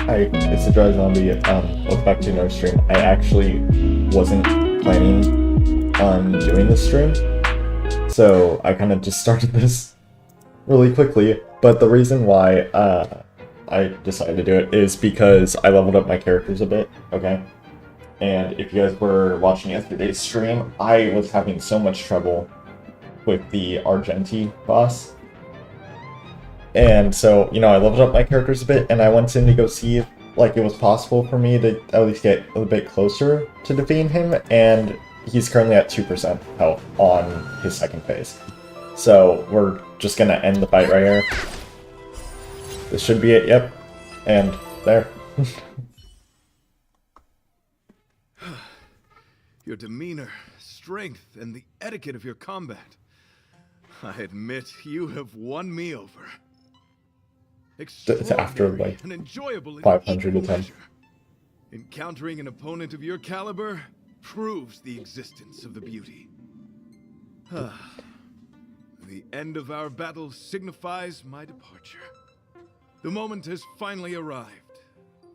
Hi, it's the Dry Zombie. Welcome back to another stream. I actually wasn't planning on doing this stream, so I kind of just started this really quickly. But the reason why I decided to do it is because I leveled up my characters a bit, okay? And if you guys were watching yesterday's stream, I was having so much trouble with the Argenti boss. And so, you know, I leveled up my characters a bit, and I went in to go see if, like, it was possible for me to at least get a bit closer to defeating him, and he's currently at 2% health on his second phase. So, we're just gonna end the fight right here. This should be it, yep. And there. Your demeanor, strength, and the etiquette of your combat. I admit you have won me over. After like and enjoyable 500 attempts. Encountering an opponent of your caliber proves the existence of the beauty. The end of our battle signifies my departure. The moment has finally arrived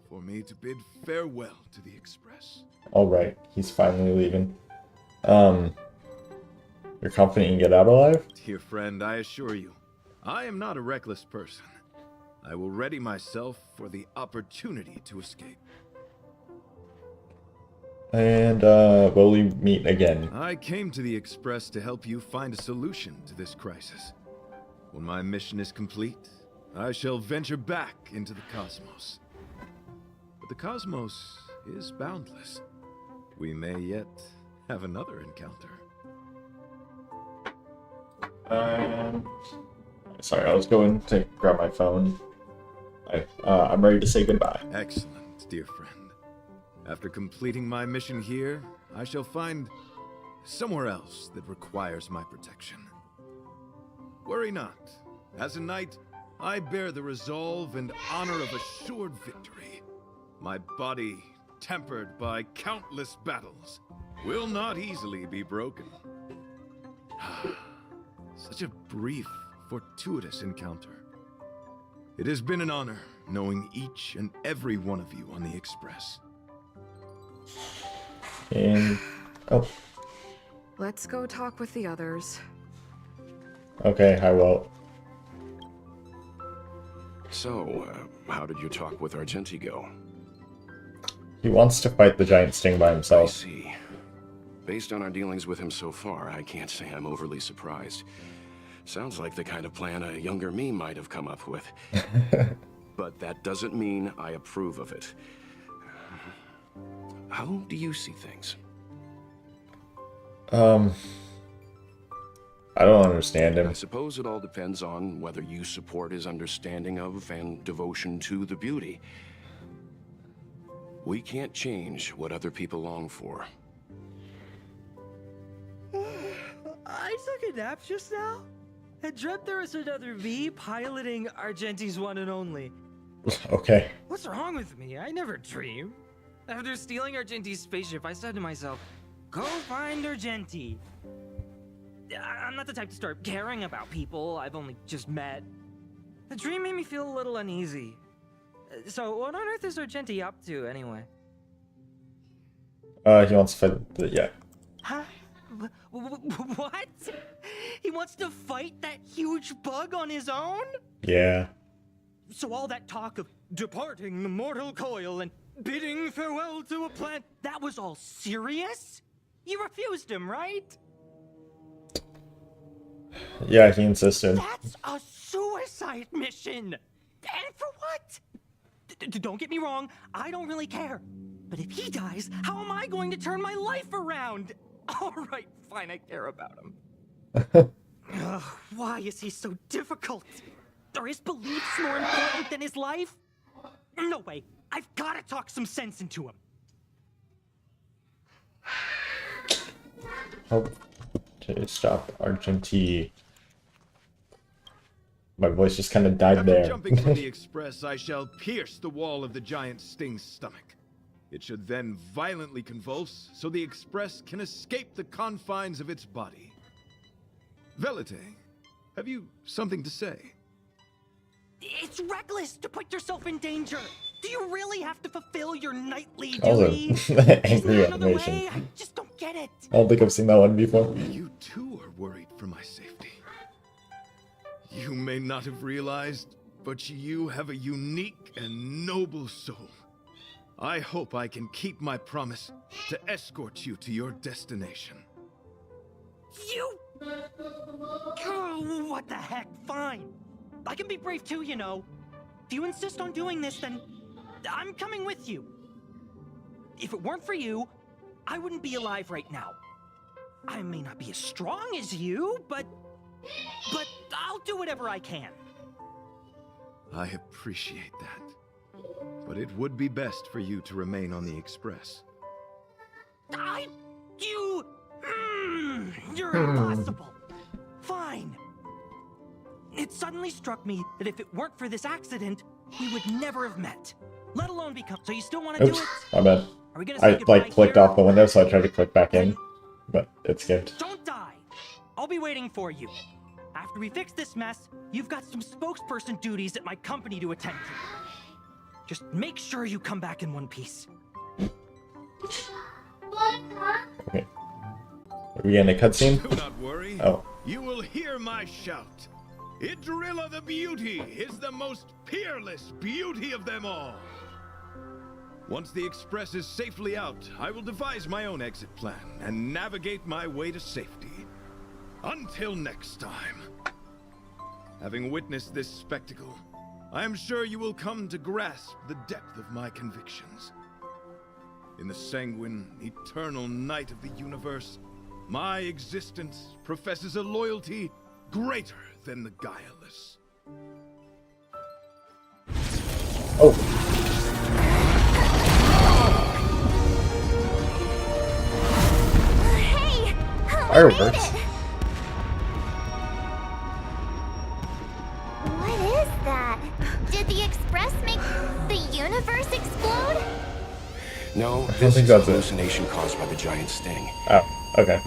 for me to bid farewell to the Express. Alright, he's finally leaving. You're confident you can get out alive? Dear friend, I assure you, I am not a reckless person. I will ready myself for the opportunity to escape. And, will we meet again? I came to the Express to help you find a solution to this crisis. When my mission is complete, I shall venture back into the cosmos. But the cosmos is boundless. We may yet have another encounter. Sorry, I was going to grab my phone. I'm ready to say goodbye. Excellent, dear friend. After completing my mission here, I shall find somewhere else that requires my protection. Worry not. As a knight, I bear the resolve and honor of assured victory. My body, tempered by countless battles, will not easily be broken. Such a brief, fortuitous encounter. It has been an honor knowing each and every one of you on the Express. And oh, Let's go talk with the others. okay, I will. So, how did your talk with Argenti go? He wants to fight the giant sting by I himself. see. Based on our dealings with him so far, I can't say I'm overly surprised. Sounds like the kind of plan a younger me might have come up with. But that doesn't mean I approve of it. How do you see things? I don't understand I him. suppose it all depends on whether you support his understanding of and devotion to the beauty. We can't change what other people long for. I took a nap just now. I dreamt there was another me piloting Argenti's one and only. Okay. What's wrong with me? I never dream. After stealing Argenti's spaceship, I said to myself, go find Argenti. I'm not the type to start caring about people I've only just met. The dream made me feel a little uneasy. So what on earth is Argenti up to anyway? He wants to fight the, yeah. Huh? What? He wants to fight that huge bug on his own? Yeah. So all that talk of departing the mortal coil and bidding farewell to a planet, that was all serious? You refused him, right? Yeah, he insisted. That's a suicide mission! And for what? Don't get me wrong, I don't really care. But if he dies, how am I going to turn my life around? Alright, fine, I care about him. Ugh, why is he so difficult? Are his beliefs more important than his life? No way, I've gotta talk some sense into him. Hope to stop Argenti. My voice just kind of died After there. jumping from the Express, I shall pierce the wall of the giant sting's stomach. It should then violently convulse, so the Express can escape the confines of its body. Velite, have you something to say? It's reckless to put yourself in danger. Do you really have to fulfill your nightly Also, duty? Isn't there angry another animation. way? I just don't get it. I don't think I've seen that one before. You too are worried for my safety. You may not have realized, but you have a unique and noble soul. I hope I can keep my promise to escort you to your destination. You... Oh, what the heck? Fine. I can be brave too, you know. If you insist on doing this, then I'm coming with you. If it weren't for you, I wouldn't be alive right now. I may not be as strong as you, but I'll do whatever I can. I appreciate that. But it would be best for you to remain on the Express. You're impossible. Fine. It suddenly struck me that if it weren't for this accident, we would never have met. Let alone become. So you still want to do Oops, it? my bad. Are we gonna say I goodbye like clicked here? off the window, so I tried to click back in, but it skipped. Don't die. I'll be waiting for you. After we fix this mess, you've got some spokesperson duties at my company to attend to. Just make sure you come back in one piece. Okay. Are we in a cutscene? Do not worry. Oh. You will hear my shout. Idrilla the Beauty is the most peerless beauty of them all. Once the Express is safely out, I will devise my own exit plan and navigate my way to safety. Until next time. Having witnessed this spectacle, I am sure you will come to grasp the depth of my convictions. In the sanguine, eternal night of the universe, my existence professes a loyalty greater than the guileless. Oh. Hey! Fireworks. What is that? Did the Express make the universe explode? No, don't this think is a that's it. hallucination caused by the giant sting. Oh, okay.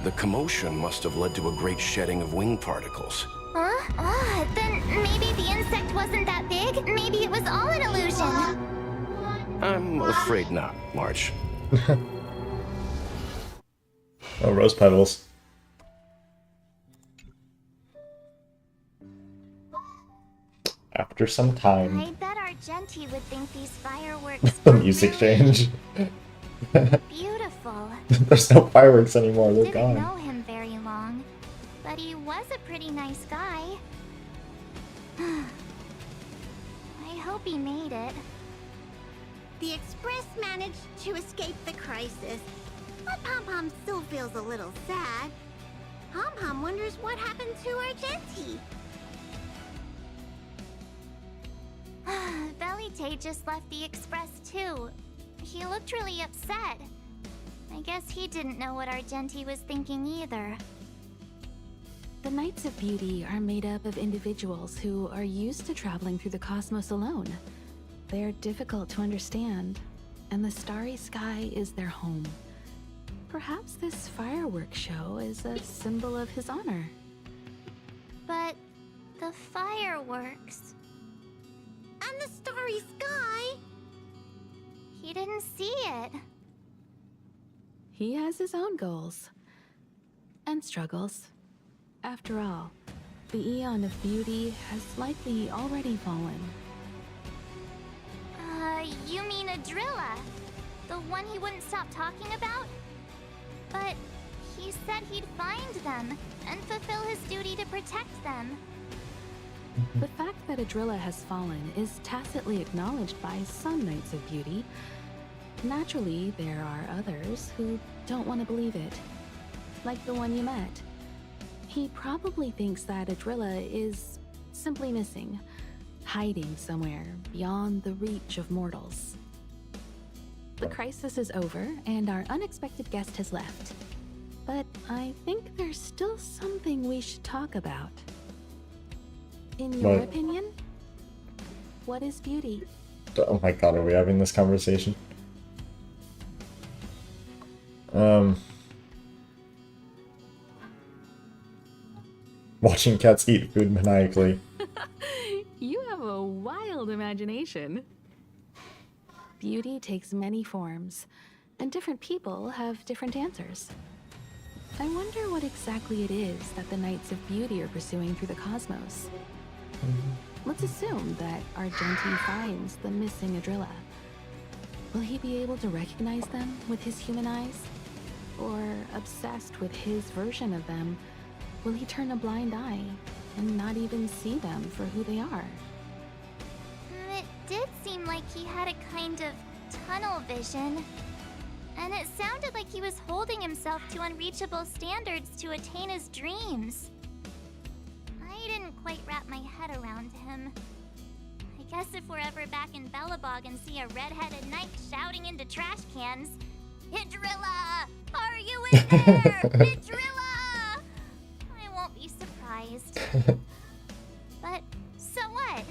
The commotion must have led to a great shedding of wing particles. Huh? Then maybe the insect wasn't that big. Maybe it was all an illusion. I'm afraid not, March. Oh, rose petals. After some time, I bet Argenti would think these fireworks the were music really change. beautiful. There's no fireworks anymore, they're Didn't gone. know him very long, but he was a pretty nice guy. I hope he made it. The Express managed to escape the crisis, but Pom-Pom still feels a little sad. Pom-Pom wonders what happened to Argenti. Belite just left the Express too. He looked really upset. I guess he didn't know what Argenti was thinking either. The Knights of Beauty are made up of individuals who are used to traveling through the cosmos alone. They're difficult to understand, and the starry sky is their home. Perhaps this fireworks show is a symbol of his honor. But the fireworks... And the starry sky! He didn't see it. He has his own goals and struggles. After all, the Eon of Beauty has likely already fallen. You mean Adrilla? The one he wouldn't stop talking about? But he said he'd find them and fulfill his duty to protect them. The fact that Adrilla has fallen is tacitly acknowledged by some Knights of Beauty. Naturally, there are others who don't want to believe it. Like the one you met. He probably thinks that Adrilla is simply missing, hiding somewhere beyond the reach of mortals. The crisis is over, and our unexpected guest has left. But I think there's still something we should talk about. In your What? opinion, what is beauty? Oh my god, are we having this conversation? Watching cats eat food maniacally. You have a wild imagination. imagination. Beauty takes many forms, and different people have different answers. I wonder what exactly it is that the Knights of Beauty are pursuing through the cosmos. Let's assume that Argenti finds the missing Adrilla. Will he be able to recognize them with his human eyes? Or, obsessed with his version of them, will he turn a blind eye and not even see them for who they are? It did seem like he had a kind of tunnel vision. And it sounded like he was holding himself to unreachable standards to attain his dreams. I didn't quite wrap my head around him. I guess if we're ever back in Belobog and see a red-headed knight shouting into trash cans, Idrilla! Are you in there? Idrilla! I won't be surprised. But so what?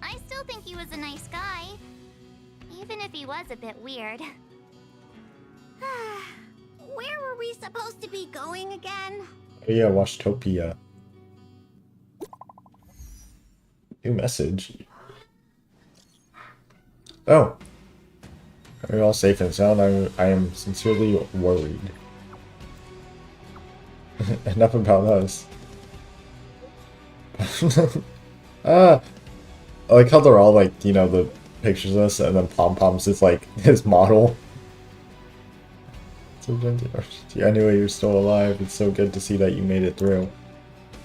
I still think he was a nice guy. Even if he was a bit weird. Where were we supposed to be going again? Oh yeah, Washtopia. New message. Oh. Are you all safe and sound? I am sincerely worried. Enough about us. I like how they're all like, you know, the pictures of us, and then Pom Pom's is like his model. Anyway, you're still alive. It's so good to see that you made it through.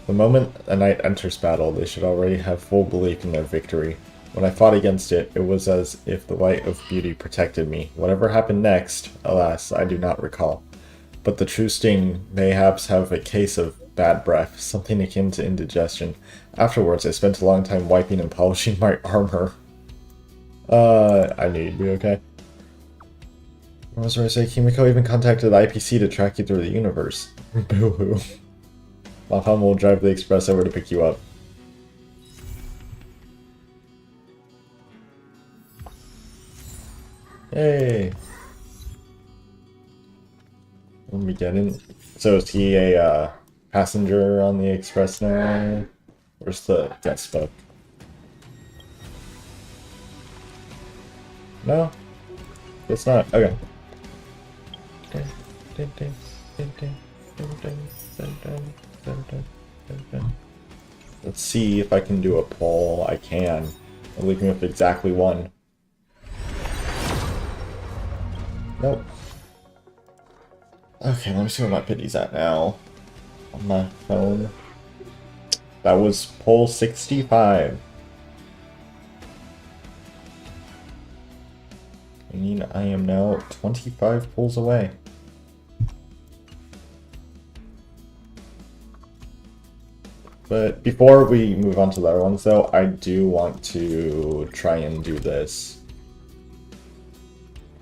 The moment a knight enters battle, they should already have full belief in their victory. When I fought against it, it was as if the light of beauty protected me. Whatever happened next, alas, I do not recall. But the true sting mayhaps have a case of bad breath, something akin to indigestion. Afterwards, I spent a long time wiping and polishing my armor. I knew you'd be okay. What was I say? Kimiko even contacted the IPC to track you through the universe. Boo-hoo. Mom will drive the express over to pick you up. Hey! Let me get in. So is he a passenger on the express now? Where's the guest book? No? It's not. Okay. Let's see if I can do a poll. I can. I'm leaving with exactly one. Nope. Okay, let me see where my pity's at now. On my phone. That was poll 65. I mean, I am now 25 polls away. But before we move on to the other ones, though, I do want to try and do this.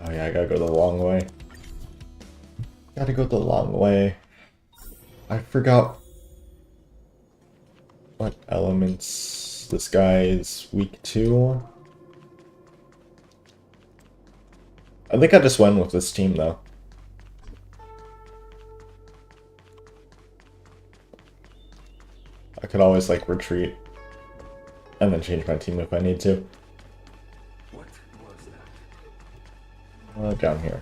Oh yeah, I gotta go the long way. Gotta go the long way. I forgot what elements this guy is weak to. I think I just went with this team, though. I could always, like, retreat and then change my team if I need to. What was that? Down here.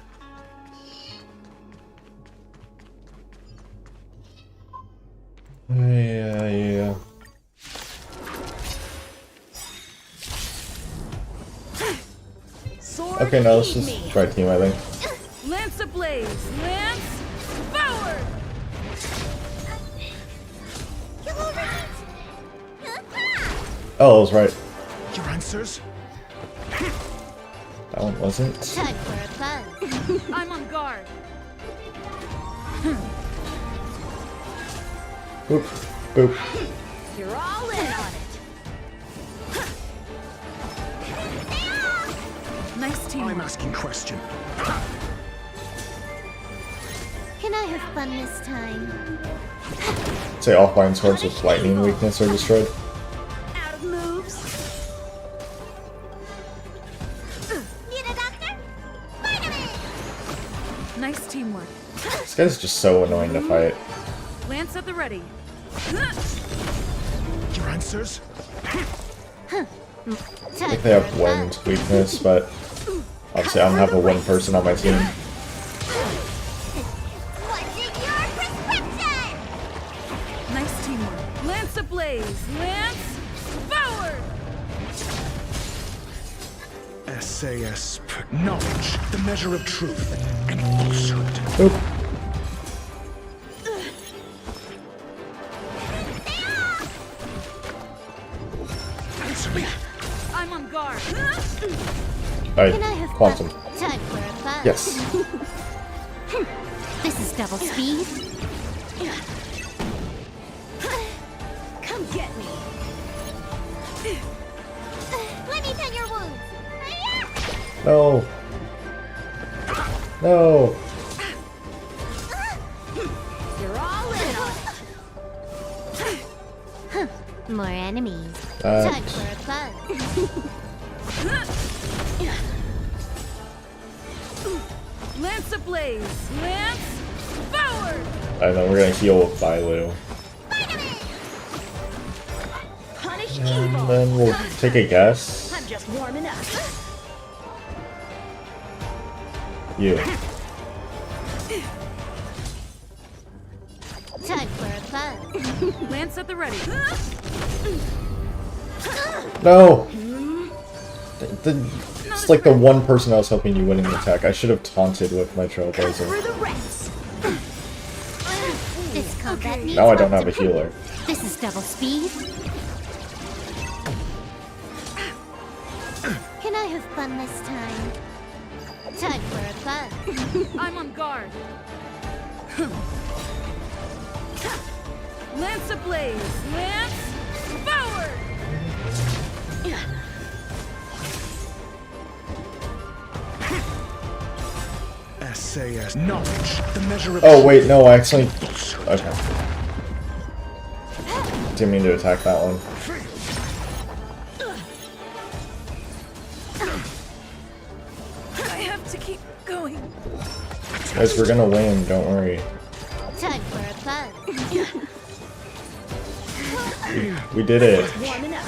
Yeah. Okay, no, let's just try team, I think. Lance ablaze! Lance forward! Oh, I was right. Your answers? That one wasn't. Time for a buzz. I'm on guard. Boop, boop. You're all in on it. Nice team. I'm asking question. Can I have fun this time? Say all flying swords with lightning weakness are destroyed. Out of moves. Need a doctor? Vitamin! Nice teamwork. This guy's just so annoying to fight. Lance at the ready. Your answers? think they have wind weakness, but obviously I don't have a wind person on my team. What's in your prescription? Nice teamwork. Lance ablaze. Lance forward. SAS, knowledge, the measure of truth and falsehood. Oop. Answer me. I'm on guard. Can I have Quantum. time for a buzz? Yes. This is double speed. Come get me. Let me tend your wounds. No. No. You're all in on it. More enemies. Time for a buzz. Lance ablaze. Lance forward. I know we're gonna heal with Bailu. Punish And evil. then we'll take a guess. I'm just warming up. You. Time for a buzz. Lance at the ready. No! It's like the one person I was hoping you wouldn't attack. I should have taunted with my Trailblazer. the rest. This combat needs Now I don't work have a to prove. healer. This is double speed. Can I have fun this time? Time for a buzz. I'm on guard. Lance ablaze. Lance forward. SAS, knowledge, the measure of Oh truth. wait, no, I actually... Okay. Didn't mean to attack that one. I have to keep going. Guys, we're gonna win, don't worry. Time for a buzz. We did it. Warming up.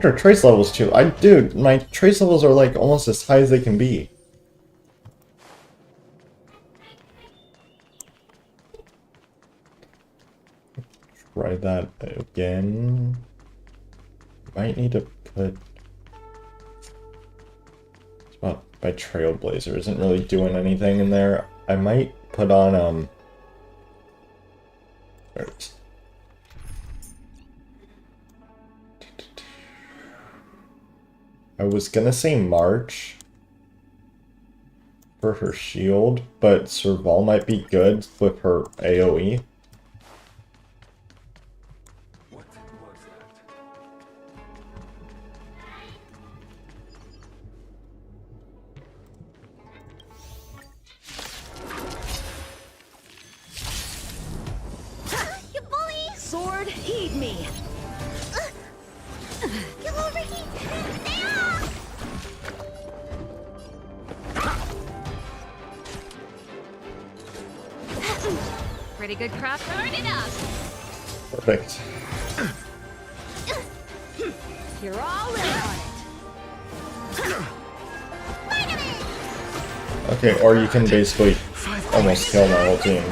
Our trace levels too. Dude, my trace levels are like almost as high as they can be. Try that again. Might need to put... Well, my Trailblazer isn't really doing anything in there. I might put on, there it is. I was gonna say March for her shield, but Serval might be good with her AoE. What was that? You bully! Sword, heed me. You'll overheat! Ah! Pretty good craft. Turn it up! Perfect. You're all in on it. Okay, or you can basically almost kill my whole team.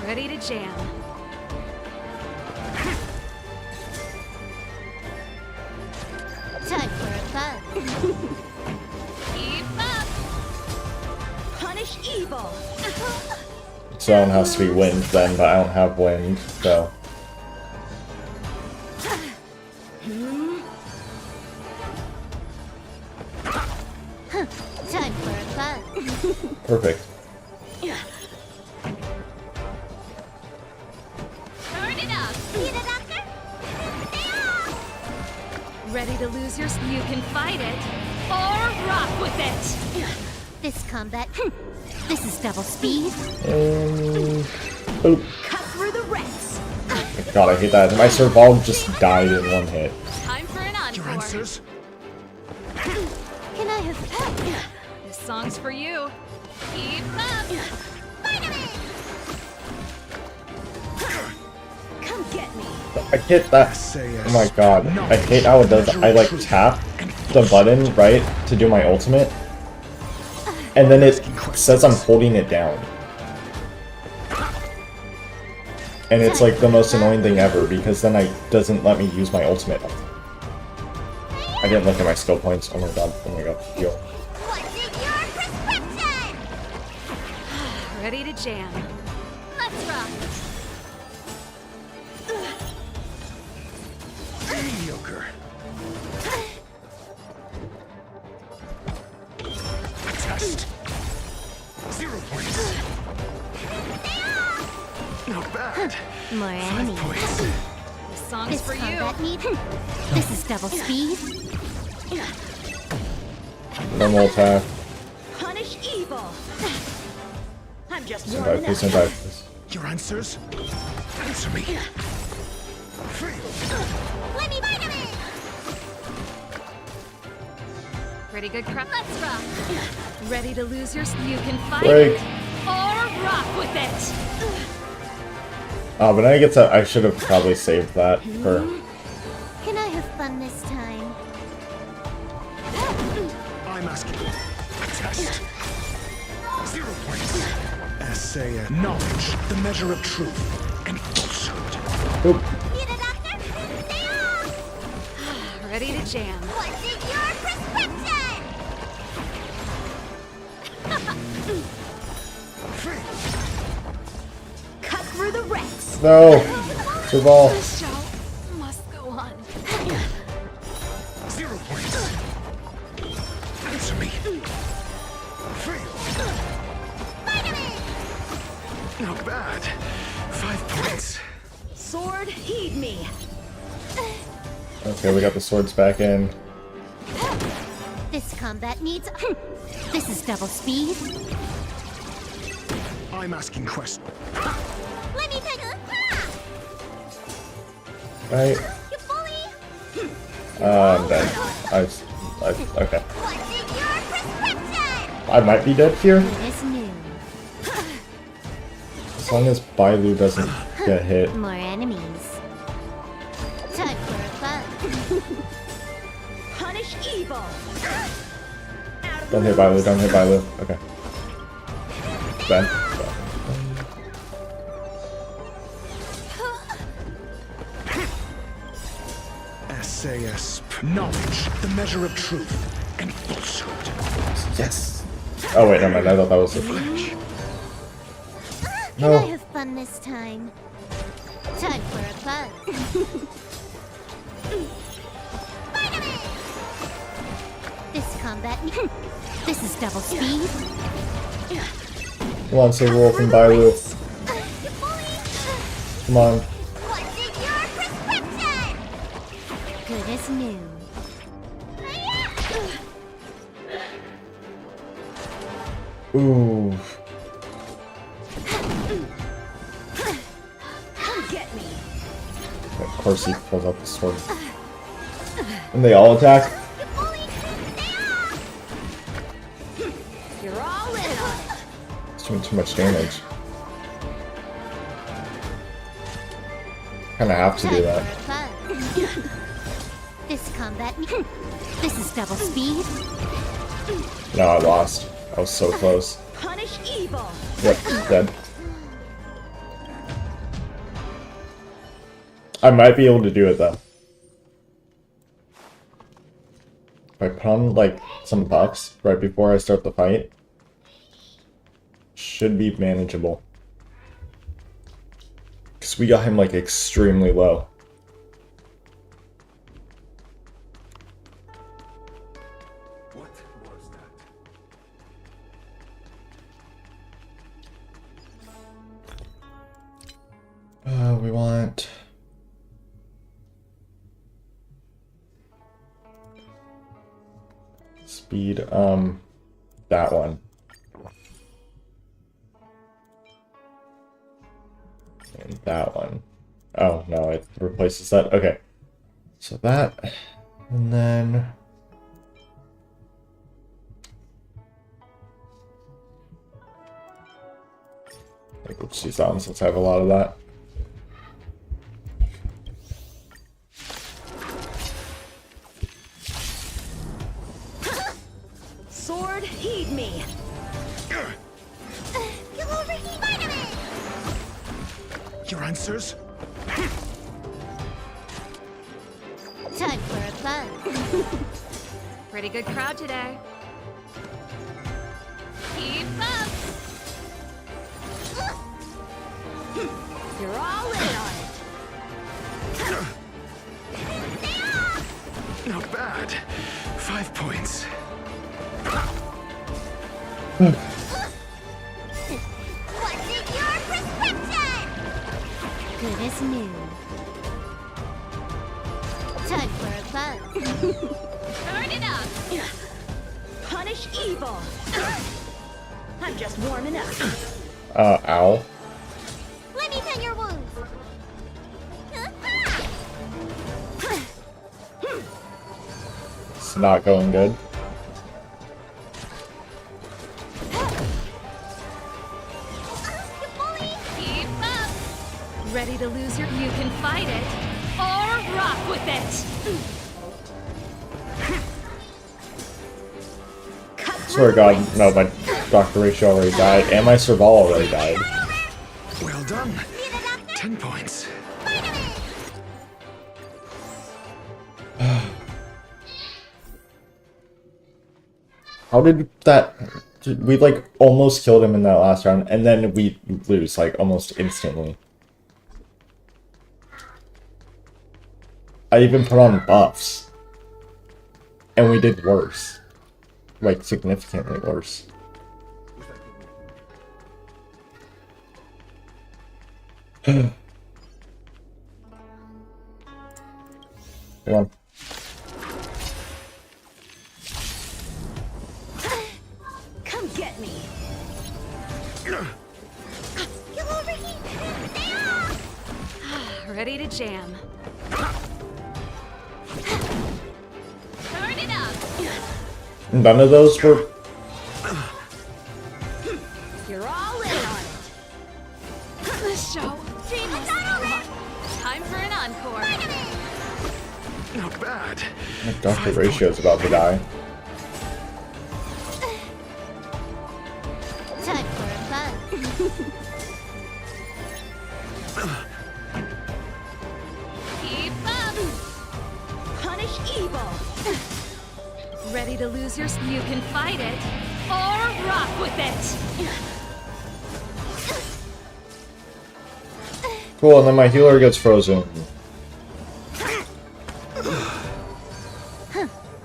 Ready to jam. Time for a buzz. Keep up. Punish evil. Zone has to be wind then, but I don't have wind, so... Time for a buzz. Perfect. Turn it up! See the doctor? Ready to lose your... You can fight it or rock with it. This combat. This is double speed. Oop. Cut through the ranks. God, I hate that. My Serval just died in one hit. Time for an Your encore. answers? Can I have This song's for you. Keep up. Come Get me. I hit that. Oh my god. I hate how it does. I like tap the button, right, to do my ultimate. And then it says I'm holding it down. And it's like the most annoying thing ever because then it doesn't let me use my ultimate. I didn't look at my skill points. Oh my god. Oh my god. Heal. What's in your prescription? Ready to jam. Let's rock. Mediocre. A test. 0 points. Not bad. More 5 enemies. points. This song's This for you. combat need. This is double speed. Normal attack. Punish evil. I'm just Stand by, warming please up. stand by, please. Your answers? Answer me. Fail. Let me vitamin. Pretty good crap. Let's rock. Ready to lose your... You can fight Break. it. Or rock with it. Oh, but I get to. I should have probably saved that for. Can I have fun this time? I'm asking. A test. 0 points. SAS. Knowledge, the measure of truth and falsehood. Oop. Need a doctor? Stay off! Ready to jam. What's in your prescription? Cut through the ranks. No. Survival. The show must go on. 0 points. Answer me. Fail. Not bad. 5 points. Sword, heed me. Okay, we got the swords back in. This combat needs. This is double speed. I'm asking questions. Let me take a... Right. You bully! I'm dead. Okay. What's in your prescription? I might be dead here. It is new. As long as Bailu doesn't get hit. More enemies. Time for a fun. Punish evil. Don't hit Bailu, don't hit Bailu. Okay. Ben. SAS. Knowledge, the measure of truth and falsehood. Yes. Oh wait, never mind. I thought that was it. Can I No. have fun this time? Time for a fun. This combat. This is double speed. Come on, Silver Wolf and Bailu. You bully! Come on. What's in your prescription? Good as new. Ooh. Come get me. Of course he pulls out the sword. And they all attack? You bully! Stay off! You're all in on it. It's doing too much damage. Kinda have to do Time that. for a fun. This combat. This is double speed. No, I lost. I was so close. Punish evil. Yep, dead. I might be able to do it though. If I put on like some buffs right before I start the fight, should be manageable. Because we got him like extremely low. What was that? We want... Speed, that one. And that one. Oh, no, it replaces that. Okay. So that, and then... I think we'll just use that one since I have a lot of that. sword, heed me. You'll overheat vitamin! Your answers? Time for a fun. Pretty good crowd today. Keep up! You're all in on it. Not bad. 5 points. What's in your prescription? Good as new. Time for a fun. Turn it up! Punish evil. I'm just warming up. Ow. Let me tend your wounds. It's not going good. You bully! Keep up! Ready to lose your... You can fight it, or rock with it! Swear to God, no, my Dr. Ratio already died, and my Serval already died. Well done. 10 points. How did that... We, like, almost killed him in that last round, and then we lose, like, almost instantly. I even put on buffs. And we did worse. Like, significantly worse. Come on. Come get me. You'll overheat! Ready to jam. Turn it up! None of those were... You're all in on it. The show. Time for an encore. Not bad. Dr. Ratio's about to die. Time for a fun. Keep up! Punish evil. Ready to lose your... You can fight it, or rock with it! Cool, and then my healer gets frozen.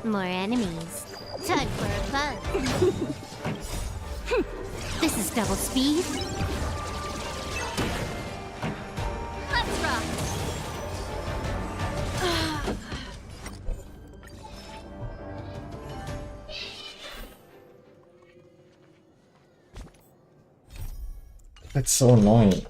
More enemies. Time for a fun. This is double speed. Let's rock! That's so annoying.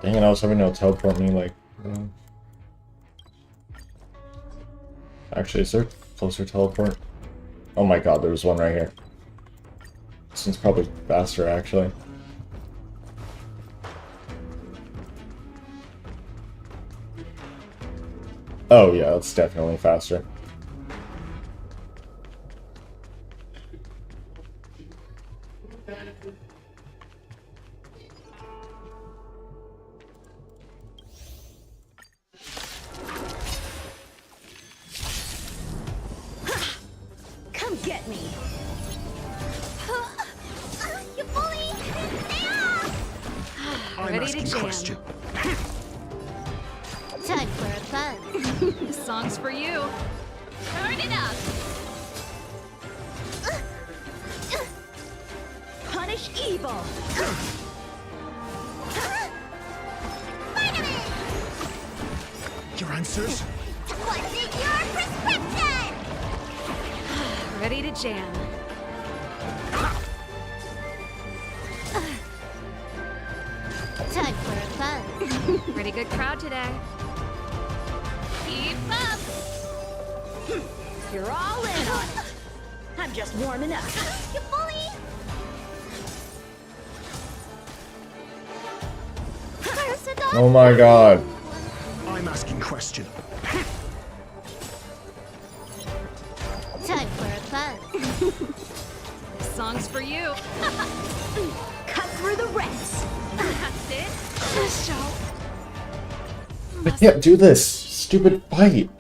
Dang it, I was hoping it'll teleport me, like... Actually, is there a closer teleport? Oh my god, there was one right here. This one's probably faster, actually. Oh yeah, it's definitely faster. Come get me. You bully! I'm Ready to asking jam. question. Time for a fun. This song's for you. Turn it up. Punish evil. Spider-Man! Your answers? What's in your prescription? Ready to jam. Time for a fun. Pretty good crowd today. Keep up. You're all in on it. I'm just warming up. You bully! There's a dog. Oh my god. I'm asking question. Time for a fun. This song's for you. Cut through the rents. That's it. This show. I can't do this stupid fight.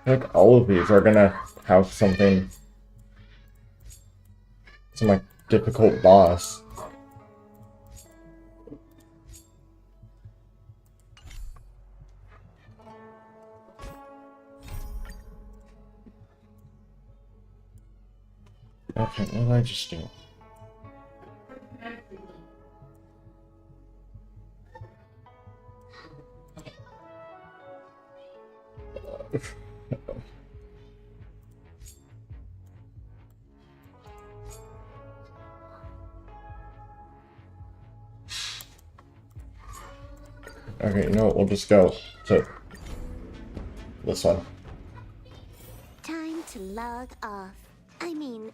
Like all of these are gonna have something, some like difficult boss. Okay, what did I just do? Okay, you know what, we'll just go to this one. Time to log off. I mean,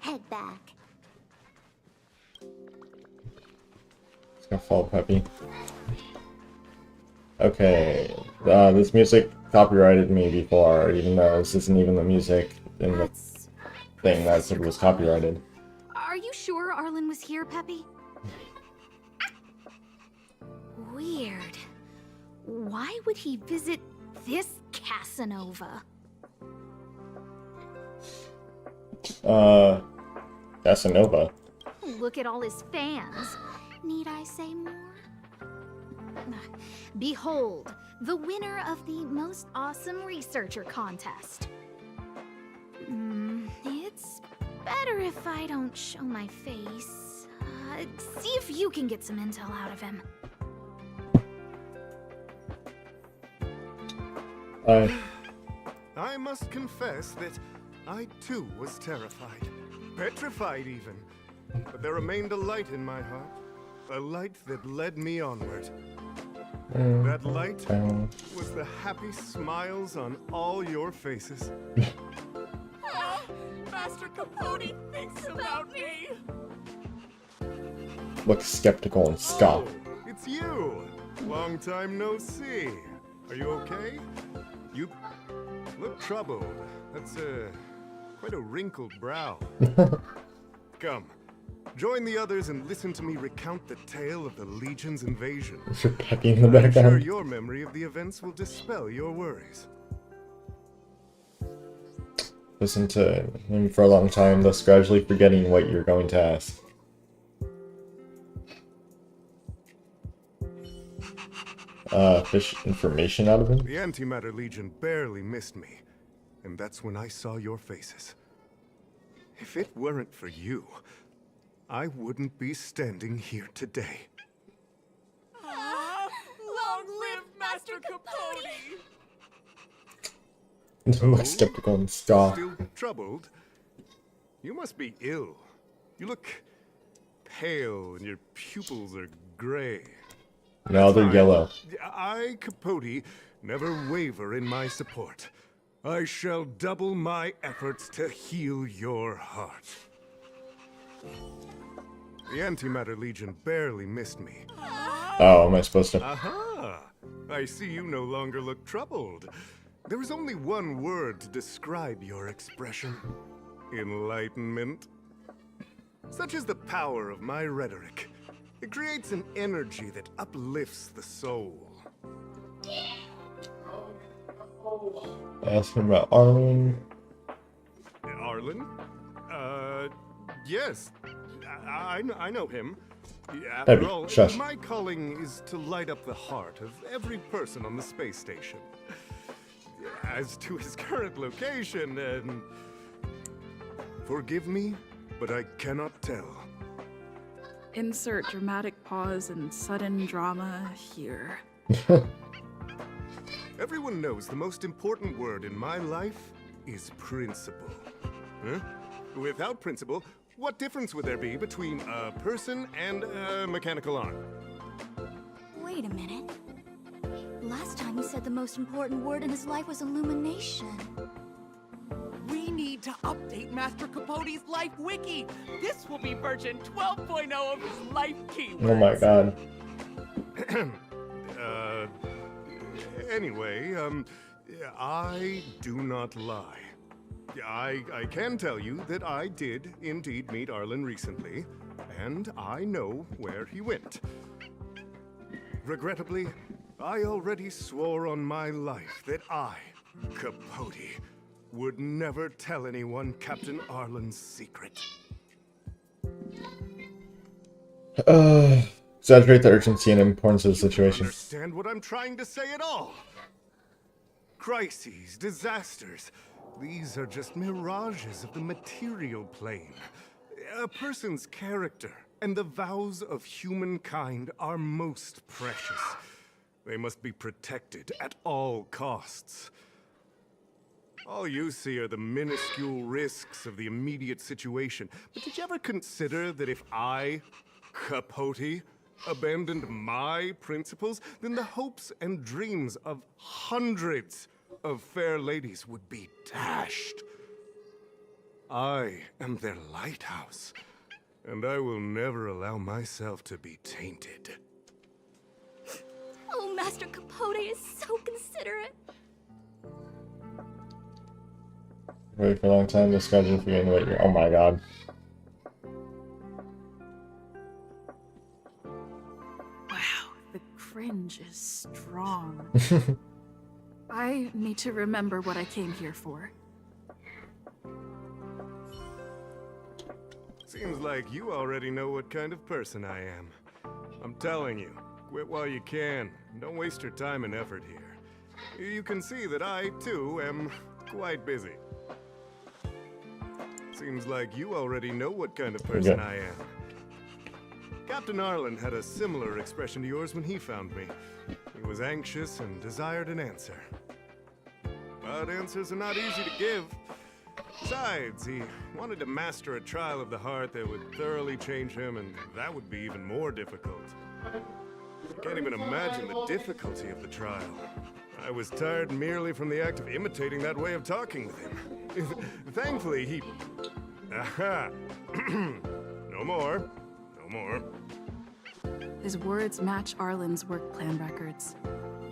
head back. It's gonna fall Peppy. Okay, this music copyrighted me before, even though this isn't even the music in the That's thing that said was copyrighted. Are you sure Arlen was here, Peppy? Weird. Why would he visit this Casanova? Casanova. Look at all his fans. Need I say more? Behold, the winner of the most awesome researcher contest. It's better if I don't show my face. See if you can get some intel out of him. I must confess that I too was terrified. Petrified even. But there remained a light in my heart. A light that led me onward. That light was the happy smiles on all your faces. Master Capote thinks about me. Look skeptical and scoff. Oh, it's you. Long time no see. Are you okay? You look troubled. That's quite a wrinkled brow. Come, join the others and listen to me recount the tale of the Legion's invasion. Is your Peppy in the I'm sure background? your memory of the events will dispel your worries. Listen to him for a long time, thus gradually forgetting what you're going to ask. Fish information out of him? The Antimatter Legion barely missed me, and that's when I saw your faces. If it weren't for you, I wouldn't be standing here today. Long live Master Capote! Look skeptical and scoff. Still troubled? You must be ill. You look pale and your pupils are gray. Now they're yellow. I, Capote, never waver in my support. I shall double my efforts to heal your heart. The Antimatter Legion barely missed me, Oh, am I supposed to? Aha! I see you no longer look troubled. There is only one word to describe your expression. Enlightenment. Such is the power of my rhetoric. It creates an energy that uplifts the soul. Ask him about Arlen. Arlen? Yes. I know him. After Debbie, all, shush. my calling is to light up the heart of every person on the space station. As to his current location, forgive me, but I cannot tell. Insert dramatic pause and sudden drama here. Everyone knows the most important word in my life is principle. Huh? Without principle, what difference would there be between a person and a mechanical arm? Wait a minute. Last time he said the most important word in his life was illumination. We need to update Master Capote's Life Wiki. This will be version 12.0 of his life keywords. Oh my god. Anyway, I do not lie. I can tell you that I did indeed meet Arlen recently, and I know where he went. Regrettably, I already swore on my life that I, Capote, would never tell anyone Captain Arlen's secret. Exaggerate the urgency and importance of the You don't situation. understand what I'm trying to say at all. Crises, disasters, these are just mirages of the material plane. A person's character and the vows of humankind are most precious. They must be protected at all costs. All you see are the minuscule risks of the immediate situation. But did you ever consider that if I, Capote, abandoned my principles, then the hopes and dreams of hundreds of fair ladies would be dashed? I am their lighthouse, and I will never allow myself to be tainted. Oh, Master Capote is so considerate. Wait for a long time to schedule for getting late. Oh my god. Wow, the cringe is strong. I need to remember what I came here for. Seems like you already know what kind of person I am. I'm telling you, quit while you can. Don't waste your time and effort here. You can see that I, too, am quite busy. Seems like you already know what kind of person I am. Captain Arlen had a similar expression to yours when he found me. He was anxious and desired an answer. But answers are not easy to give. Besides, he wanted to master a trial of the heart that would thoroughly change him, and that would be even more difficult. I can't even imagine the difficulty of the trial. I was tired merely from the act of imitating that way of talking with him. Thankfully, he... Aha! No more. No more. His words match Arlen's work plan records.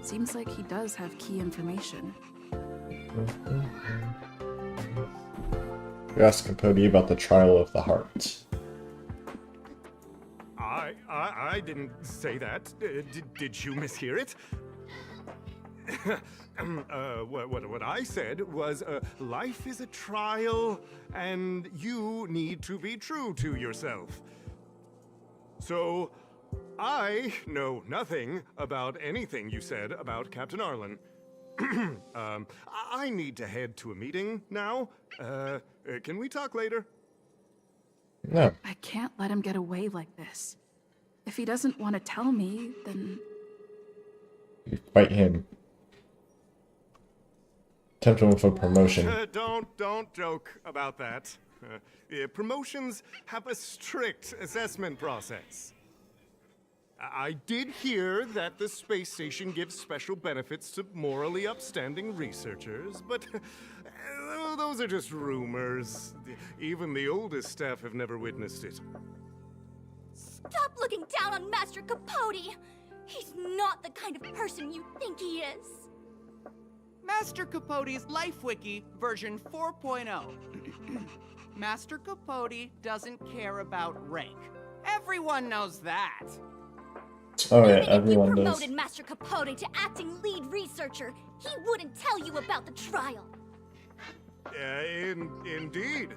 Seems like he does have key information. You asked Capote about the trial of the heart. I didn't say that. Did you mishear it? What I said was, life is a trial, and you need to be true to yourself. So, I know nothing about anything you said about Captain Arlen. I need to head to a meeting now. Can we talk later? No. I can't let him get away like this. If he doesn't want to tell me, then... You fight him. Tempt him for promotion. Don't joke about that. Promotions have a strict assessment process. I did hear that the space station gives special benefits to morally upstanding researchers, but those are just rumors. Even the oldest staff have never witnessed it. Stop looking down on Master Capote! He's not the kind of person you think he is. Master Capote's Life Wiki version 4.0. Master Capote doesn't care about rank. Everyone knows that. Oh yeah, Even if you everyone does. promoted Master Capote to acting lead researcher, he wouldn't tell you about the trial. Indeed.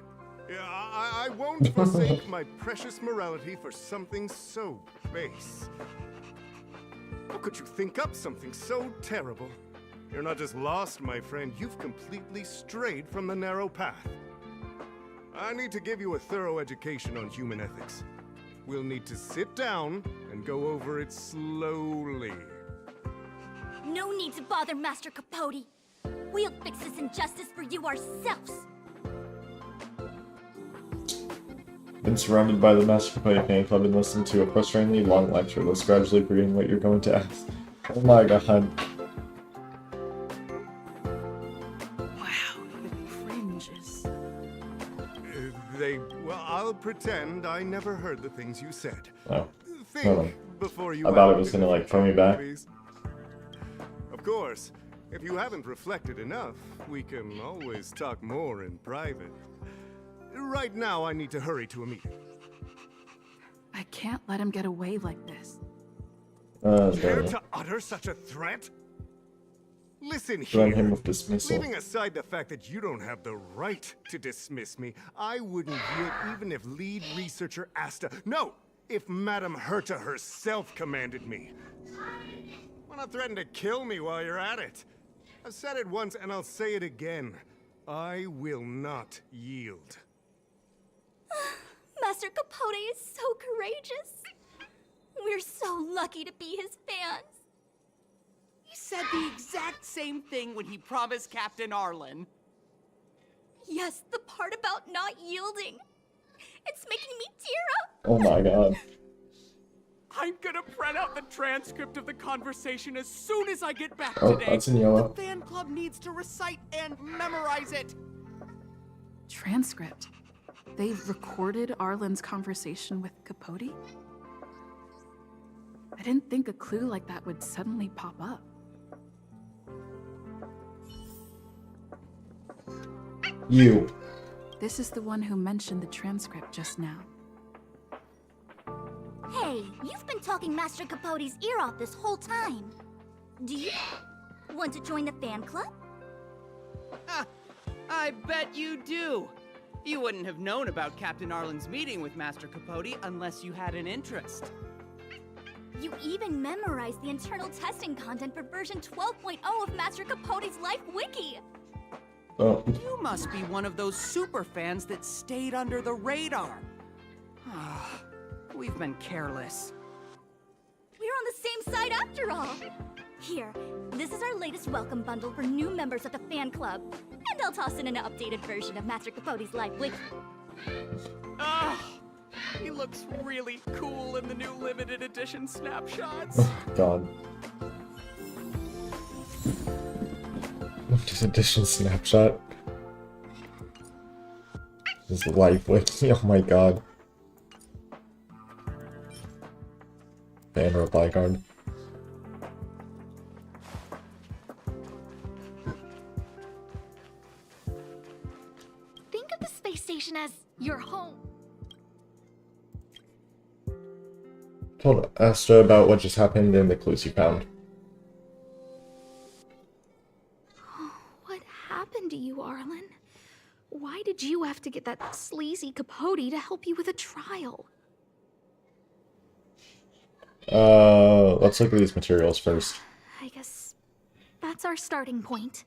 I won't forsake my precious morality for something so base. How could you think up something so terrible? You're not just lost, my friend, you've completely strayed from the narrow path. I need to give you a thorough education on human ethics. We'll need to sit down and go over it slowly. No need to bother Master Capote. We'll fix this injustice for you ourselves. Been surrounded by the Master Capote fan club and listened to a frustratingly long lecture list, gradually forgetting what you're going to ask. Oh my god. Wow, the cringe is... Well, I'll pretend I never heard the things you said. Oh. Think Hold on. before you I thought it act, was if gonna you like throw me can, back. please. Of course, if you haven't reflected enough, we can always talk more in private. Right now, I need to hurry to a meeting. I can't let him get away like this. Dare Okay. to utter such a threat? Listen Threaten here. him with dismissal. Leaving aside the fact that you don't have the right to dismiss me, I wouldn't yield even if lead researcher Asta... No! If Madame Herta herself commanded me. Why not threaten to kill me while you're at it? I've said it once and I'll say it again. I will not yield. Master Capote is so courageous. We're so lucky to be his fans. He said the exact same thing when he promised Captain Arlen. Yes, the part about not yielding. It's making me tear up. Oh my god. I'm gonna print out the transcript of the conversation as soon as I get back Oh, today. that's in yellow. The fan club needs to recite and memorize it. Transcript. They've recorded Arlen's conversation with Capote? I didn't think a clue like that would suddenly pop up. You. This is the one who mentioned the transcript just now. Hey, you've been talking Master Capote's ear off this whole time. Do you want to join the fan club? I bet you do. You wouldn't have known about Captain Arlen's meeting with Master Capote unless you had an interest. You even memorized the internal testing content for version 12.0 of Master Capote's Life Wiki. Oh. You must be one of those super fans that stayed under the radar. We've been careless. We're on the same side after all. Here, this is our latest welcome bundle for new members of the fan club. And I'll toss in an updated version of Master Capote's Life Wiki. He looks really cool in the new limited edition snapshots. God. Just edition snapshot. His life wiki. Oh my god. Fan reply card. Think of the space station as your home. Told Asta about what just happened and the clues he found. What happened to you, Arlen? Why did you have to get that sleazy Capote to help you with a trial? Let's look at these materials first. I guess that's our starting point.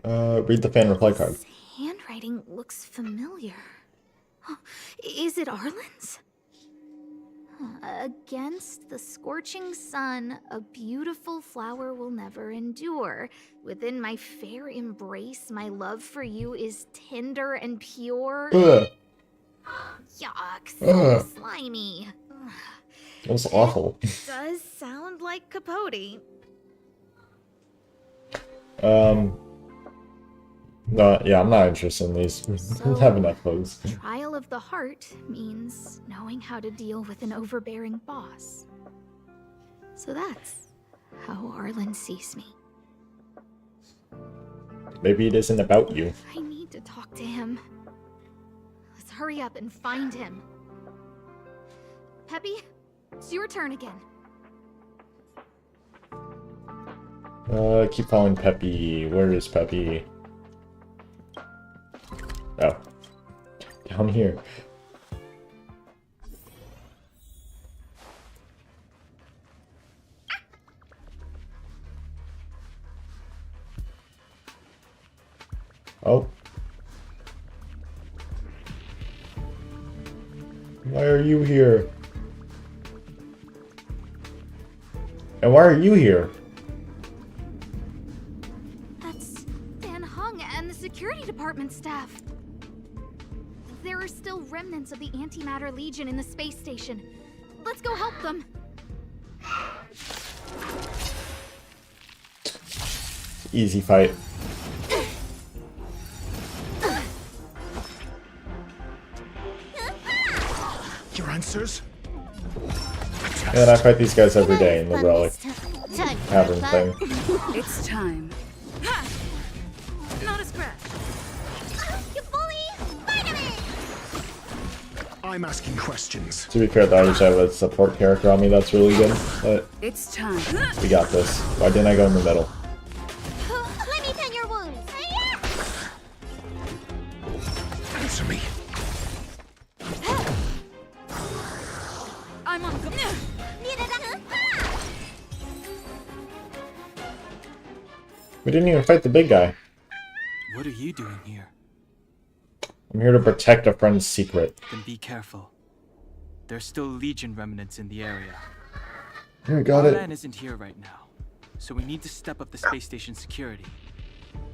Read the fan reply card. This handwriting looks familiar. Is it Arlen's? Against the scorching sun, a beautiful flower will never endure. Within my fair embrace, my love for you is tender and pure. Ugh. Yuck, so slimy. That was awful. Does sound like Capote. No, yeah, I'm not interested in these. So, have enough of those. Trial of the heart means knowing how to deal with an overbearing boss. So that's how Arlen sees me. Maybe it isn't about you. I need to talk to him. Let's hurry up and find him. Peppy, it's your turn again. Keep following Peppy. Where is Peppy? Oh. Down here. Oh. Why are you here? And why are you here? That's Dan Heng and the security department staff. There are still remnants of the Antimatter Legion in the space station. Let's go help them. Easy fight. Your answers? And I fight these guys every day in the relic cavern thing. It's time. Not a scratch. You bully! Spider-Man! I'm asking questions. To be fair, though, I usually have a support character on me that's really good, but It's time. we got this. Why didn't I go in the middle? Let me tend your wounds. Answer me. I'm on. We didn't even fight the big guy. What are you doing here? I'm here to protect a friend's secret. Then be careful. There's still Legion remnants in the area. I got it. Arlan isn't here right now, so we need to step up the space station security.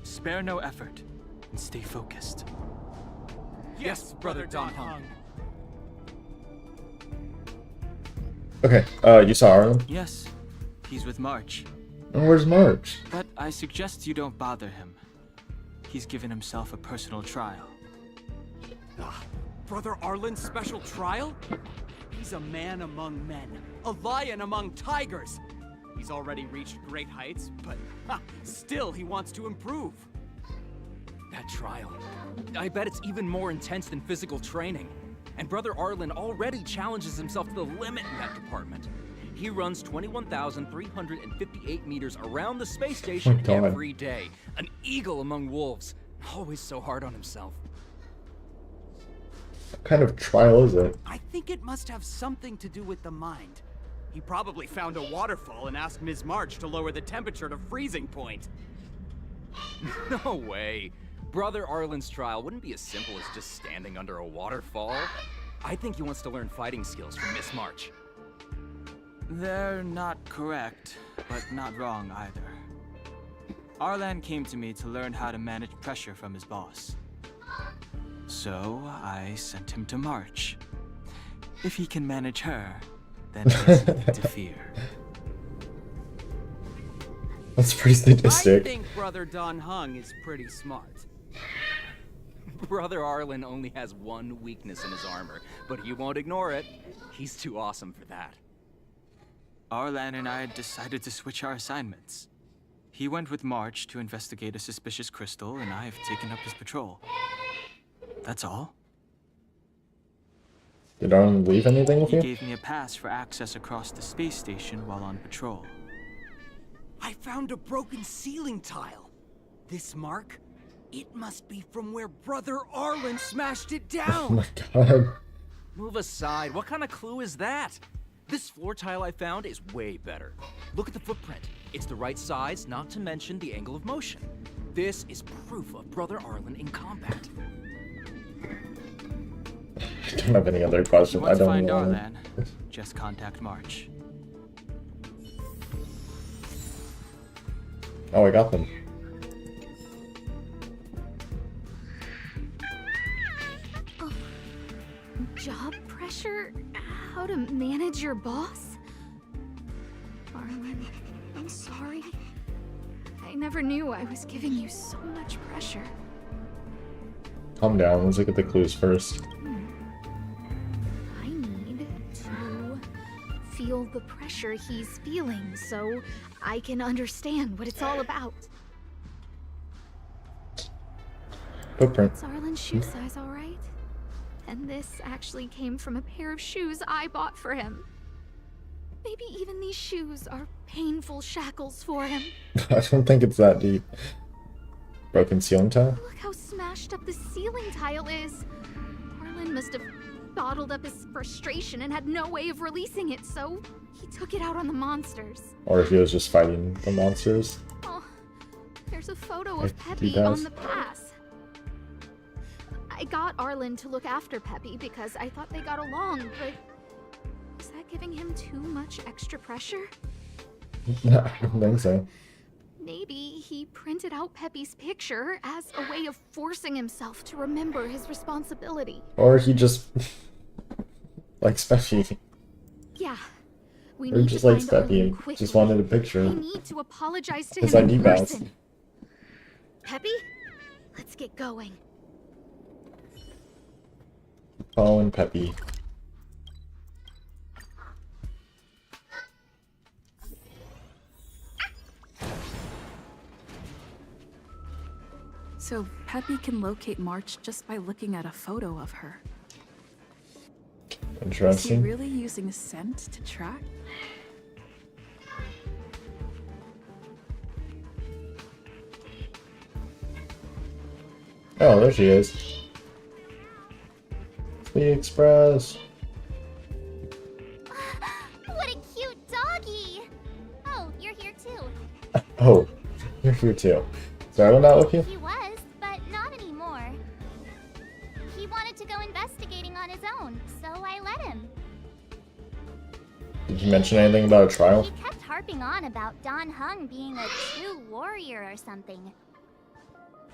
Spare no effort and stay focused. Yes, Brother Dan Heng. Okay, you saw Arlen? Yes, he's with March. And where's March? But I suggest you don't bother him. He's given himself a personal trial. Brother Arlen's special trial? He's a man among men, a lion among tigers. He's already reached great heights, but still he wants to improve. That trial. I bet it's even more intense than physical training. And Brother Arlen already challenges himself to the limit in that department. He runs 21,358 meters around the space station every day. An eagle among wolves. Always so hard on himself. What kind of trial is it? I think it must have something to do with the mind. He probably found a waterfall and asked Ms. March to lower the temperature to freezing point. No way. Brother Arlen's trial wouldn't be as simple as just standing under a waterfall. I think he wants to learn fighting skills from Miss March. They're not correct, but not wrong either. Arlan came to me to learn how to manage pressure from his boss. So I sent him to March. If he can manage her, then he has nothing to fear. That's pretty sadistic. I think Brother Dan Heng is pretty smart. Brother Arlen only has one weakness in his armor, but he won't ignore it. He's too awesome for that. Arlan and I decided to switch our assignments. He went with March to investigate a suspicious crystal, and I've taken up his patrol. That's all. Did Arlen leave anything with He you? gave me a pass for access across the space station while on patrol. I found a broken ceiling tile. This mark, it must be from where Brother Arlen smashed it Oh down. my god. Move aside. What kind of clue is that? This floor tile I found is way better. Look at the footprint. It's the right size, not to mention the angle of motion. This is proof of Brother Arlen in combat. I don't have any other questions. I Once don't find know. Arlan, just contact March. Oh, I got them. Job pressure? How to manage your boss? Arlen, I'm sorry. I never knew I was giving you so much pressure. Calm down. Let's look at the clues first. I need to feel the pressure he's feeling, so I can understand what it's all about. Footprint. Is Arlen's shoe size all right? And this actually came from a pair of shoes I bought for him. Maybe even these shoes are painful shackles for him. I don't think it's that deep. Broken ceiling tile? Look how smashed up the ceiling tile is. Arlen must have bottled up his frustration and had no way of releasing it, so he took it out on the monsters. Or if he was just fighting the monsters. Oh, there's a photo Like of Peppy he on does. the pass. I got Arlen to look after Peppy because I thought they got along, but is that giving him too much extra pressure? I don't think so. Maybe he printed out Peppy's picture as a way of forcing himself to remember his responsibility. Or he just likes Peppy. Yeah. We Or need just to likes find Peppy Arlen and quickly. just wanted a picture. I need to apologize to His him ID in bounced. person. Peppy, let's get going. Following Peppy. So Peppy can locate March just by looking at a photo of her. Is he Interesting. really using scent to track? Oh, there she is. The Express. What a cute doggy! Oh, you're here too. Oh, you're here too. Is Arlen not with you? He was, but not anymore. He wanted to go investigating on his own, so I let him. Did you mention anything about a trial? He kept harping on about Don Hung being a true warrior or something.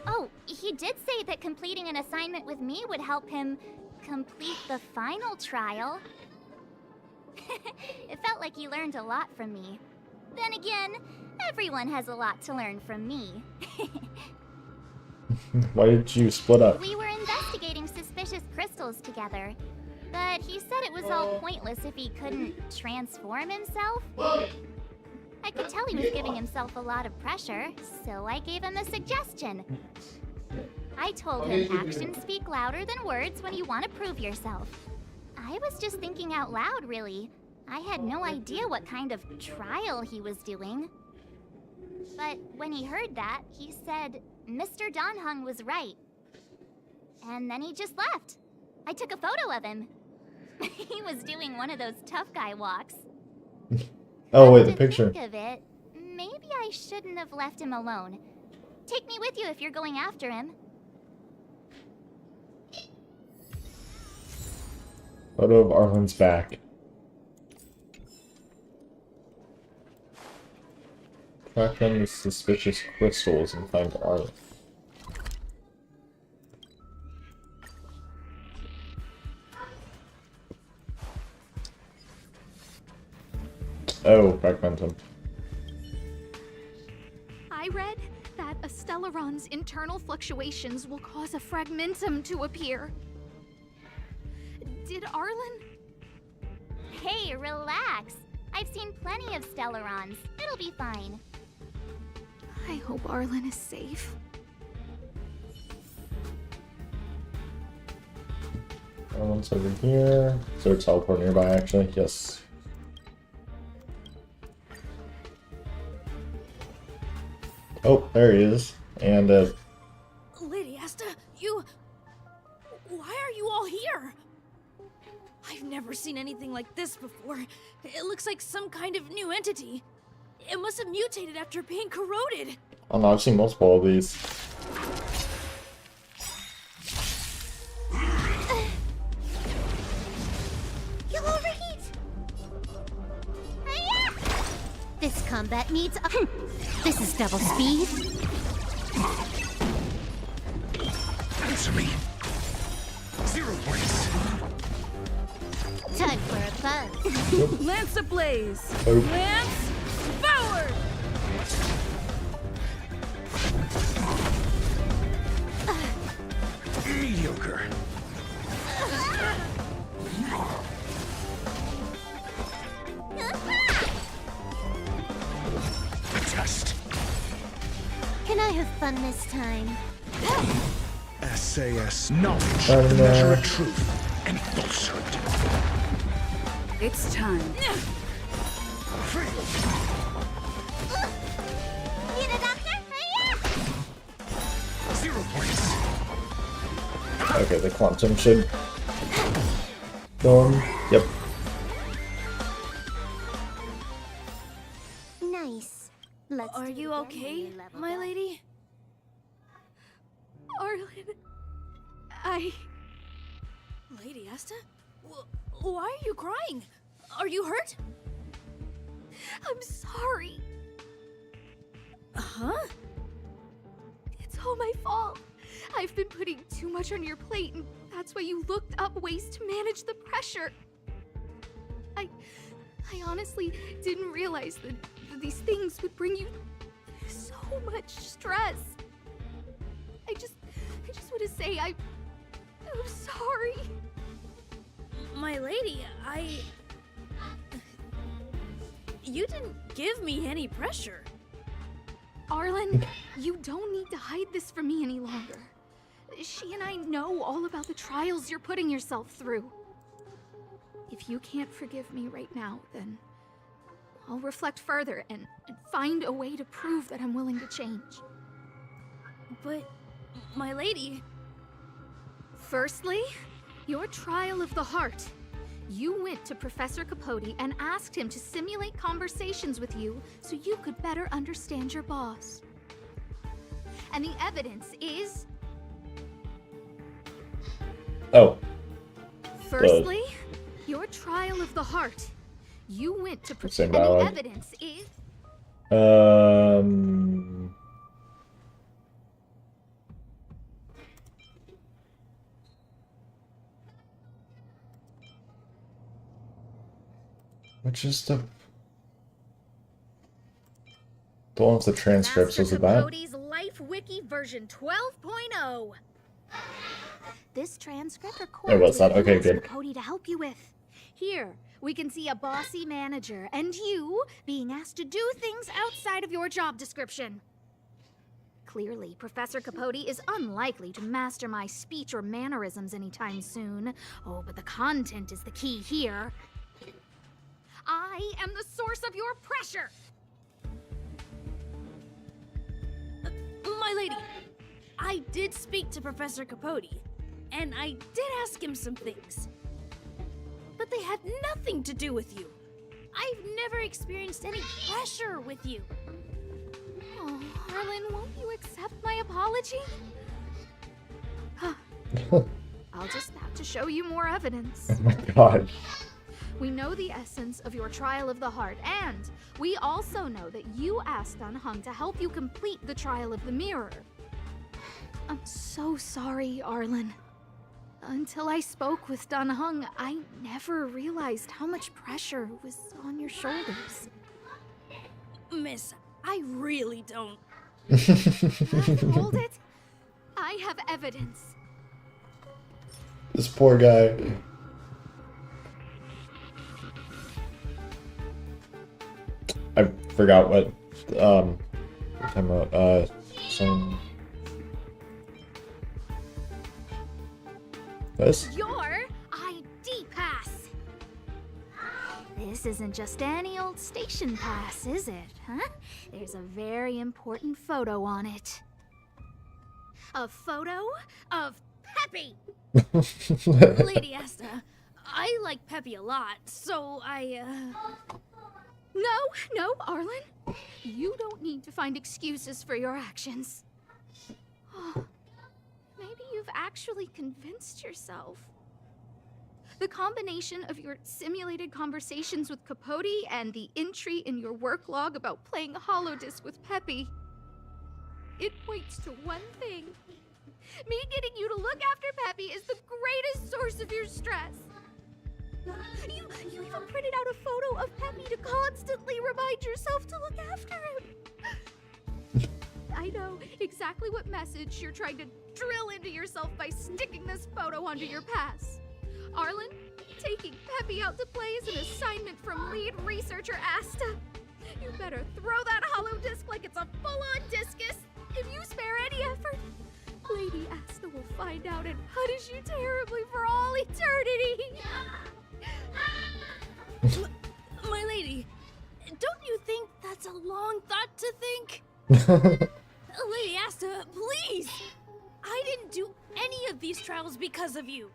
Oh, he did say that completing an assignment with me would help him complete the final trial. It felt like he learned a lot from me. Then again, everyone has a lot to learn from me. Why did you split up? We were investigating suspicious crystals together, but he said it was all pointless if he couldn't transform himself. I could tell he was giving himself a lot of pressure, so I gave him a suggestion. I told him actions speak louder than words when you want to prove yourself. I was just thinking out loud, really. I had no idea what kind of trial he was doing. But when he heard that, he said Mr. Don Hung was right. And then he just left. I took a photo of him. He was doing one of those tough guy walks. Oh wait, the picture. Think of it, maybe I shouldn't have left him alone. Take me with you if you're going after him. Photo of Arlen's back. Track down the suspicious crystals and find Arlen. Oh, Fragmentum. I read that a Stellaron's internal fluctuations will cause a fragmentum to appear. Did Arlen? Hey, relax. I've seen plenty of Stellarons. It'll be fine. I hope Arlen is safe. Arlen's over here. Is there a teleport nearby actually? Yes. Oh, there he is. And Lady Asta, you... Why are you all here? I've never seen anything like this before. It looks like some kind of new entity. It must have mutated after being corroded. oh no, I've seen multiple of these. You'll overheat! This combat needs a... This is double speed. Answer me. 0 points. Time for a buzz. Lance ablaze! Oh. Lance forward! Mediocre. fun this time. SAS knowledge, Oh, the no. measure of truth and falsehood. It's time. Need a doctor? Hurry up! 0 points. Okay, the quantum should go on. Yep. Nice. Let's Are do it you again okay, when we level my up. lady? Arlen, Lady Asta? Why are you crying? Are you hurt? I'm sorry. Huh? It's all my fault. I've been putting too much on your plate, and that's why you looked up ways to manage the pressure. I honestly didn't realize that these things would bring you so much stress. I just want to say I'm sorry. My lady, You didn't give me any pressure. Arlen, you don't need to hide this from me any longer. She and I know all about the trials you're putting yourself through. If you can't forgive me right now, then I'll reflect further and find a way to prove that I'm willing to change. But, my lady... Firstly, your trial of the heart. You went to Professor Capote and asked him to simulate conversations with you so you could better understand your boss. And the evidence is... Oh. Firstly, your trial of the heart. You went to Same and the dialogue. evidence is... Which is the one with the transcripts, was it that? Capote's Life Wiki version 12.0. This transcript records It was that. what you Okay, asked good. Capote to help you with. Here, we can see a bossy manager and you being asked to do things outside of your job description. Clearly, Professor Capote is unlikely to master my speech or mannerisms anytime soon. Oh, but the content is the key here. I am the source of your pressure. My lady, I did speak to Professor Capote, and I did ask him some things. But they had nothing to do with you. I've never experienced any pressure with you. Oh, Arlen, won't you accept my apology? I'll just have to show you more evidence. Oh my god. We know the essence of your trial of the heart, and we also know that you asked Dan Heng to help you complete the trial of the mirror. I'm so sorry, Arlen. Until I spoke with Dan Heng, I never realized how much pressure was on your shoulders. Miss, I really don't. Hold it. I have evidence. This poor guy. I forgot what we're talking about. Some this? Your ID pass. This isn't just any old station pass, is it, huh? There's a very important photo on it. A photo of Peppy! Lady Asta, I like Peppy a lot, so No, Arlen. You don't need to find excuses for your actions. Oh, maybe you've actually convinced yourself. The combination of your simulated conversations with Capote and the entry in your work log about playing Holodisc with Peppy, it points to one thing. Me getting you to look after Peppy is the greatest source of your stress. You even printed out a photo of Peppy to constantly remind yourself to look after him. I know exactly what message you're trying to drill into yourself by sticking this photo onto your pass. Arlen, taking Peppy out to play is an assignment from lead researcher Asta. You better throw that hollow disc like it's a full-on discus If you spare any effort, Lady Asta will find out and punish you terribly for all eternity. My lady, don't you think that's a long thought to think? Lady Asta, please! I didn't do any of these trials because of you.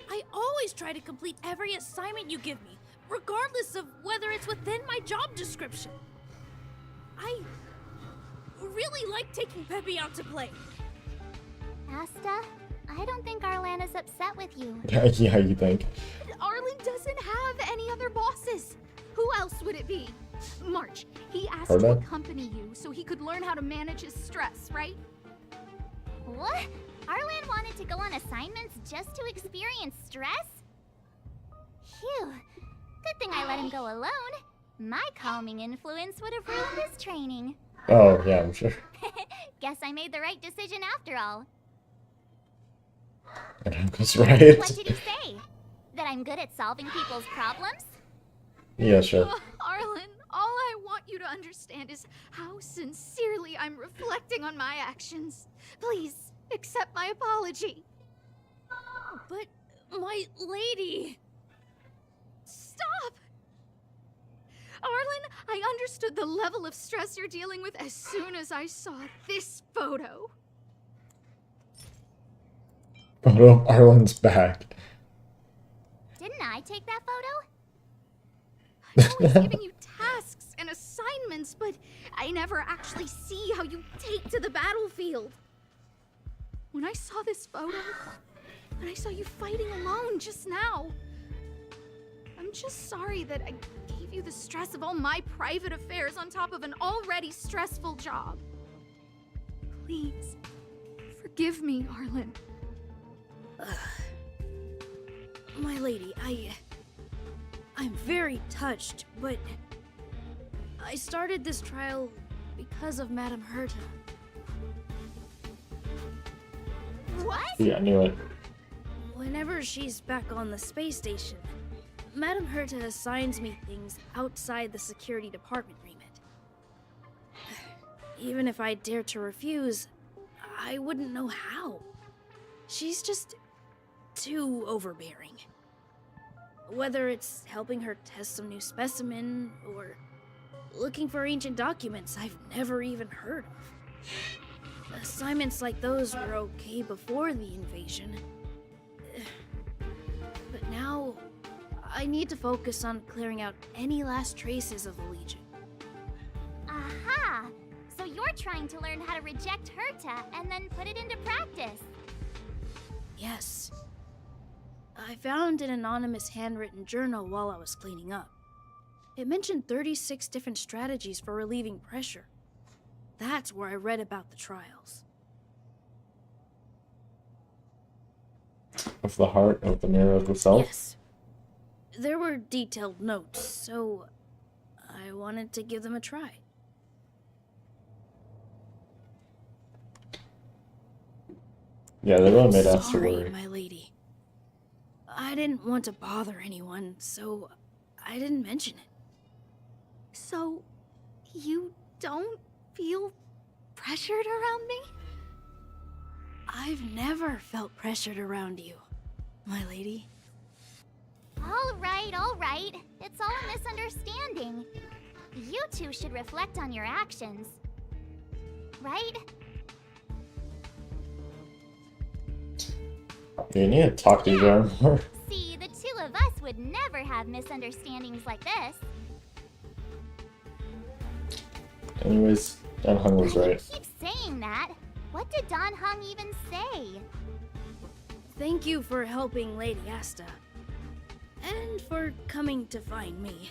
I always try to complete every assignment you give me, regardless of whether it's within my job description. I really like taking Peppy out to play. Asta, I don't think Arlan is upset with you. Yeah, you think? Arlen doesn't have any other bosses. Who else would it be? March, he asked Arlen? to accompany you so he could learn how to manage his stress, right? What? Arlan wanted to go on assignments just to experience stress? Phew. Good thing I let him go alone. My calming influence would have ruined his training. Oh, yeah, I'm sure. Guess I made the right decision after all. And Uncle's right. What did he say? That I'm good at solving people's problems? Yeah, sure. Arlen, all I want you to understand is how sincerely I'm reflecting on my actions. Please, accept my apology. But, my lady... Stop! Arlen, I understood the level of stress you're dealing with as soon as I saw this photo. Photo of Arlen's back. Didn't I take that photo? I'm always giving you tasks and assignments, but I never actually see how you take to the battlefield. When I saw this photo, and I saw you fighting alone just now, I'm just sorry that I gave you the stress of all my private affairs on top of an already stressful job. Please, forgive me, Arlen. My lady, I'm very touched, but I started this trial because of Madame Herta. What? Yeah, I knew it. Whenever she's back on the space station, Madame Herta assigns me things outside the security department remit. Even if I dared to refuse, I wouldn't know how. She's just too overbearing. Whether it's helping her test some new specimen, or looking for ancient documents I've never even heard of. Assignments like those were okay before the invasion. But now, I need to focus on clearing out any last traces of the Legion. Aha! So you're trying to learn how to reject Herta and then put it into practice. Yes. I found an anonymous handwritten journal while I was cleaning up. It mentioned 36 different strategies for relieving pressure. That's where I read about the trials. Of the heart, of the mirror of the self? Yes. There were detailed notes, so I wanted to give them a try. Yeah, they really made Asta Sorry, worry. my lady. I didn't want to bother anyone, so I didn't mention it. So, you don't feel pressured around me? I've never felt pressured around you, my lady. All right. It's all a misunderstanding. You two should reflect on your actions. Right? You need to talk to each other more. See, the two of us would never have misunderstandings like this. Anyways, Dan Hung was right. You keep saying that. What did Dan Hung even say? Thank you for helping Lady Asta. And for coming to find me.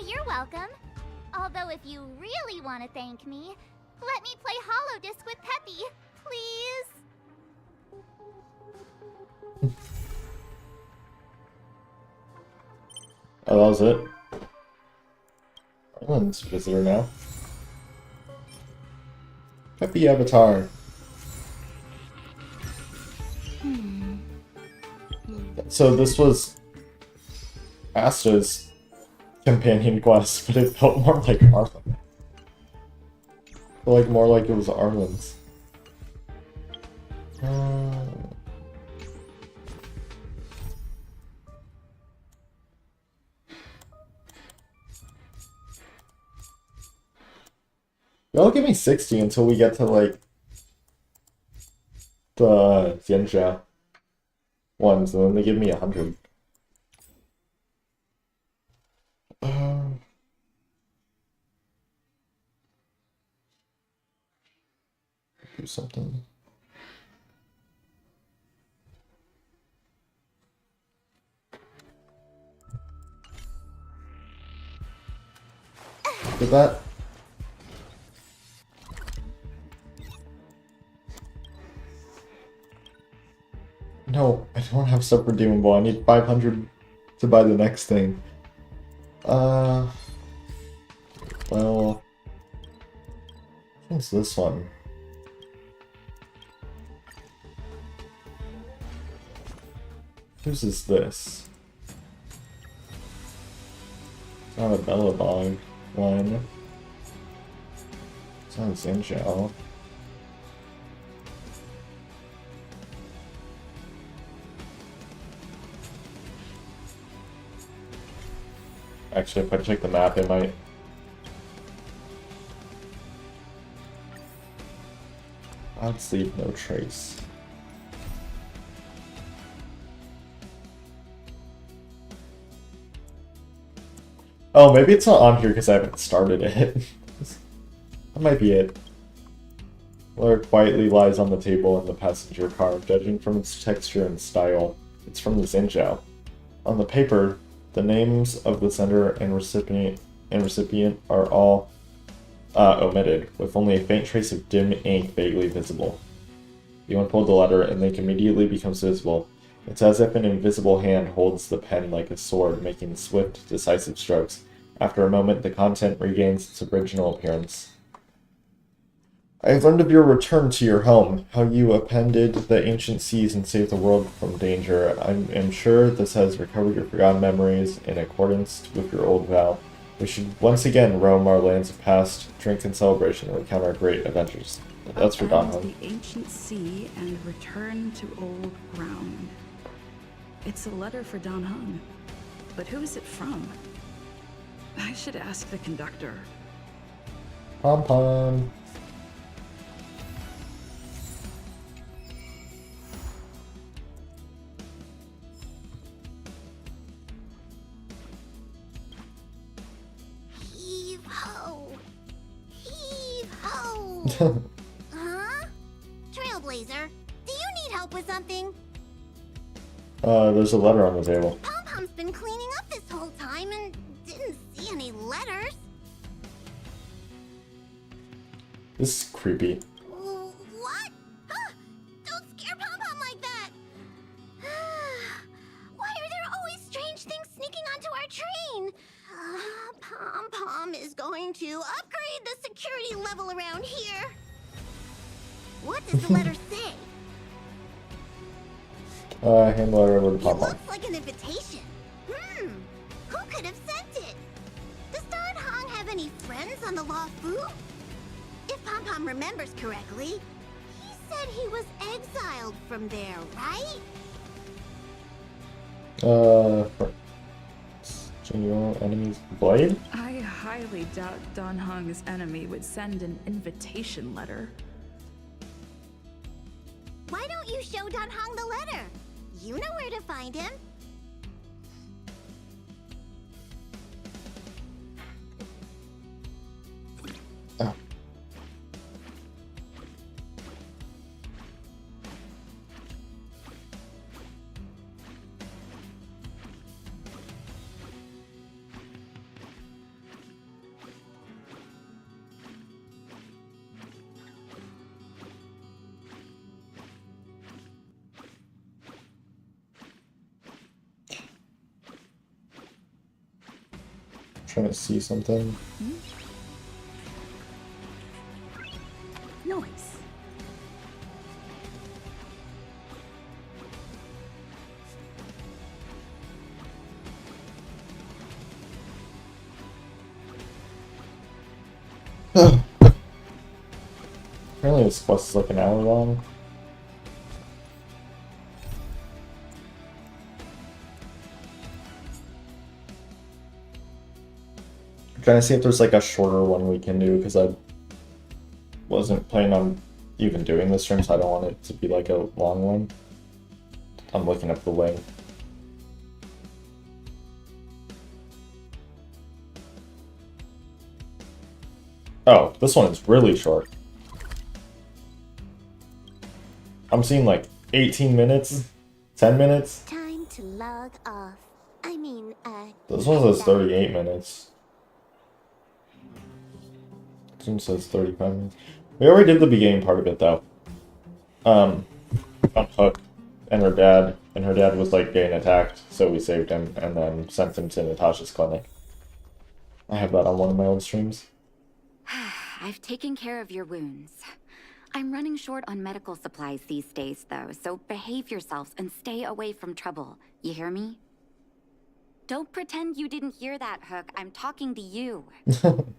You're welcome. Although if you really want to thank me, let me play Holodisc with Peppy, please. Oh, that was it? Arlen's visitor now. Peppy Avatar. So this was Asta's companion quest, but it felt more like Arlen. Like more like it was Arlen's. They'll give me 60 until we get to like the Xianxia ones, and then they give me 100. Do something. Did that? No, I don't have stuff redeemable. I need 500 to buy the next thing. Well, what's this one? Whose is this? It's not a Bellabog one. It's not a Xianxiao. Actually, if I check the map, it might. Let's leave no trace. Oh, maybe it's not on here because I haven't started it. That might be it. Letter quietly lies on the table in the passenger car. Judging from its texture and style, it's from the Xianxiao. On the paper, the names of the sender and recipient are all omitted, with only a faint trace of dim ink vaguely visible. You unfold the letter, and the ink immediately becomes visible. It's as if an invisible hand holds the pen like a sword, making swift, decisive strokes. After a moment, the content regains its original appearance. I have learned of your return to your home, how you appended the ancient seas and saved the world from danger. I am sure this has recovered your forgotten memories in accordance with your old vow. We should once again roam our lands of past, drink in celebration, and recount our great adventures. That's for Dan Heng. The ancient sea and return to old ground. It's a letter for Dan Heng. But who is it from? I should ask the conductor. Pom pom. Heave ho! Heave ho! Huh? Trailblazer, do you need help with something? There's a letter on the table. Pom-Pom's been cleaning up this whole time and didn't see any letters. This is creepy. What? Huh? Don't scare Pom-Pom like that! Why are there always strange things sneaking onto our train? Pom-Pom is going to upgrade the security level around here. What does the letter say? Hand the letter over to Pom Pom. Looks like an invitation. Who could have sent it? Does Dan Heng have any friends on the Law Fu? If Pom-Pom remembers correctly, he said he was exiled from there, right? Genuine enemy's blade? I highly doubt Dan Heng's enemy would send an invitation letter. Why don't you show Dan Heng the letter? You know where to find him. Oh. Trying to see something. Noise. Apparently this quest is like an hour long. I'm trying to see if there's like a shorter one we can do, because I wasn't planning on even doing this stream, so I don't want it to be like a long one. I'm looking up the link. Oh, this one is really short. I'm seeing like 18 minutes, 10 minutes. Time to log off. I mean, This one says 38 minutes. This one says 35 minutes. We already did the beginning part of it though. On Hook and her dad was like getting attacked, so we saved him and then sent him to Natasha's clinic. I have that on one of my old streams. I've taken care of your wounds. I'm running short on medical supplies these days, though, so behave yourselves and stay away from trouble. You hear me? Don't pretend you didn't hear that, Hook. I'm talking to you. Hook wasn't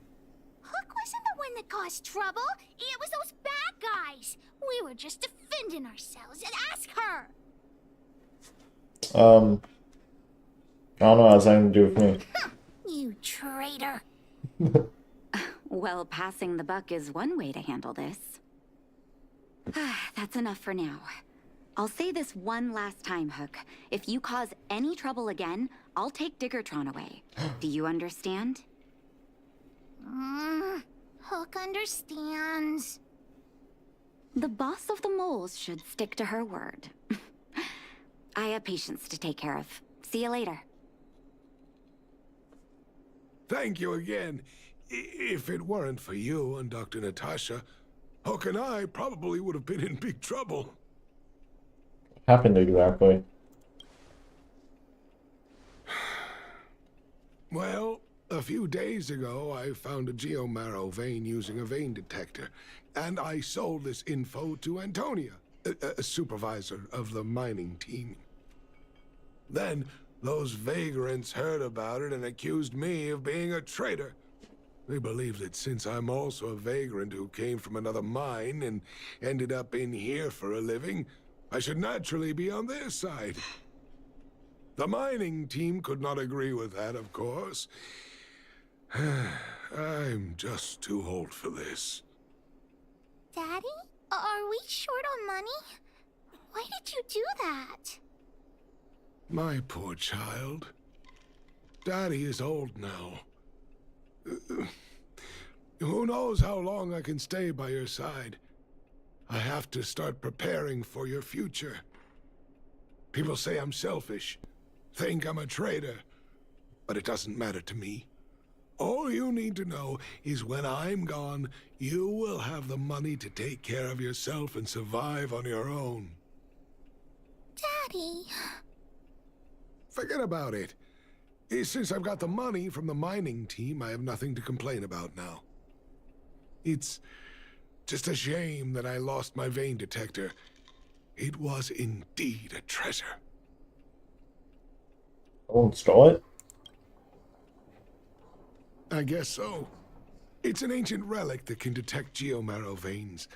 the one that caused trouble. It was those bad guys. We were just defending ourselves. And ask her. I don't know, it has anything to do with me. You traitor. Well, passing the buck is one way to handle this. That's enough for now. I'll say this one last time, Hook. If you cause any trouble again, I'll take Diggertron away. Do you understand? Hook understands. The boss of the moles should stick to her word. I have patients to take care of. See you later. Thank you again. If it weren't for you and Dr. Natasha, Hook and I probably would have been in big trouble. Happened exactly. Well, a few days ago, I found a geomarrow vein using a vein detector, and I sold this info to Antonia, a supervisor of the mining team. Then, those vagrants heard about it and accused me of being a traitor. They believe that since I'm also a vagrant who came from another mine and ended up in here for a living, I should naturally be on their side. The mining team could not agree with that, of course. I'm just too old for this. Daddy? Are we short on money? Why did you do that? My poor child. Daddy is old now. Who knows how long I can stay by your side? I have to start preparing for your future. People say I'm selfish, think I'm a traitor, but it doesn't matter to me. All you need to know is when I'm gone, you will have the money to take care of yourself and survive on your own. Daddy. Forget about it. Since I've got the money from the mining team, I have nothing to complain about now. It's just a shame that I lost my vein detector. It was indeed a treasure. Someone stole it? I guess so. It's an ancient relic that can detect geomarrow veins.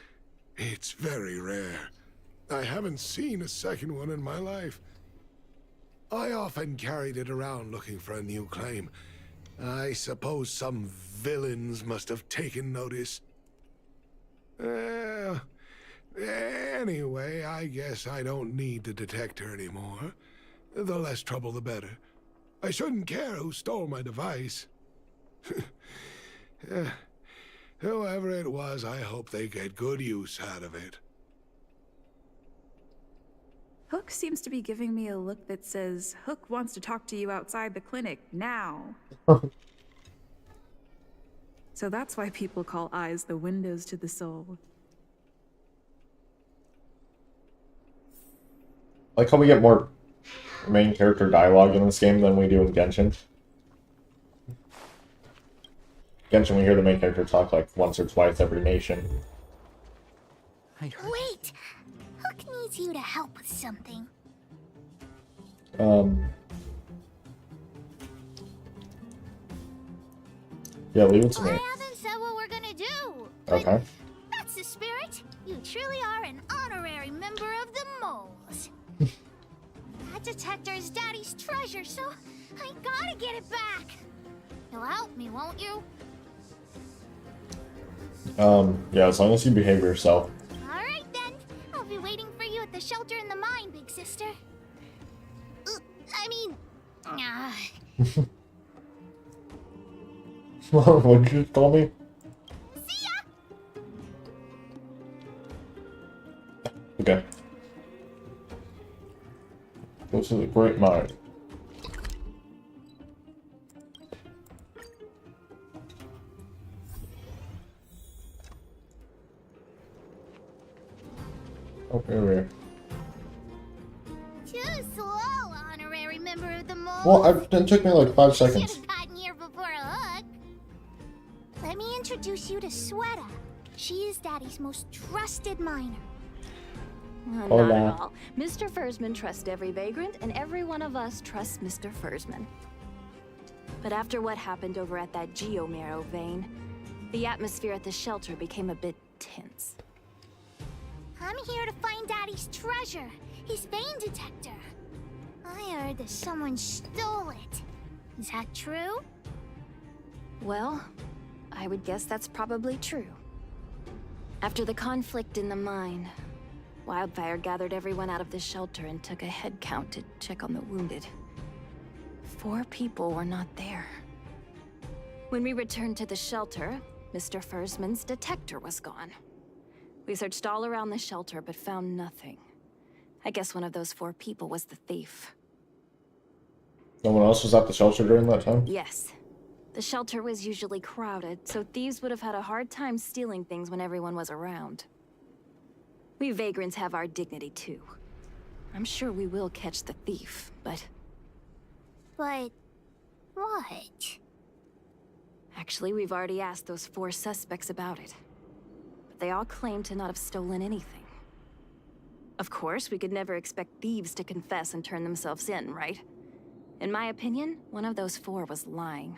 It's very rare. I haven't seen a second one in my life. I often carried it around looking for a new claim. I suppose some villains must have taken notice. Anyway, I guess I don't need the detector anymore. The less trouble, the better. I shouldn't care who stole my device. Whoever it was, I hope they get good use out of it. Hook seems to be giving me a look that says, Hook wants to talk to you outside the clinic, now. So that's why people call eyes the windows to the soul. Like how we get more main character dialogue in this game than we do in Genshin. Genshin, we hear the main character talk like once or twice every nation. Wait! Hook needs you to help with something. Yeah, leave it to me. I haven't said what we're gonna do. Okay. That's the spirit. detector is Daddy's treasure, so I gotta get it back. You'll help me, won't you? Yeah, as long as you behave yourself. Alright then. I'll be waiting for you at the shelter in the mine, big sister. What did you call me? See ya! Okay. Go to the Great Mine. Oh, here we are. Too slow, honorary member of the mole. Well, it took me like 5 seconds. Should've gotten here before a hook. Let me introduce you to Sweta. She is Daddy's most trusted miner. Not Hola. at all. Mr. Fursman trusts every vagrant, and every one of us trusts Mr. Fursman. But after what happened over at that Geomarrow vein, the atmosphere at the shelter became a bit tense. I'm here to find Daddy's treasure, his vein detector. I heard that someone stole it. Is that true? Well, I would guess that's probably true. After the conflict in the mine, Wildfire gathered everyone out of the shelter and took a head count to check on the wounded. 4 people were not there. When we returned to the shelter, Mr. Fursman's detector was gone. We searched all around the shelter but found nothing. I guess one of those 4 people was the thief. No one else was at the shelter during that time? Yes. The shelter was usually crowded, so thieves would have had a hard time stealing things when everyone was around. We vagrants have our dignity too. I'm sure we will catch the thief, but... But... what? Actually, we've already asked those 4 suspects about it. But they all claim to not have stolen anything. Of course, we could never expect thieves to confess and turn themselves in, right? In my opinion, one of those 4 was lying.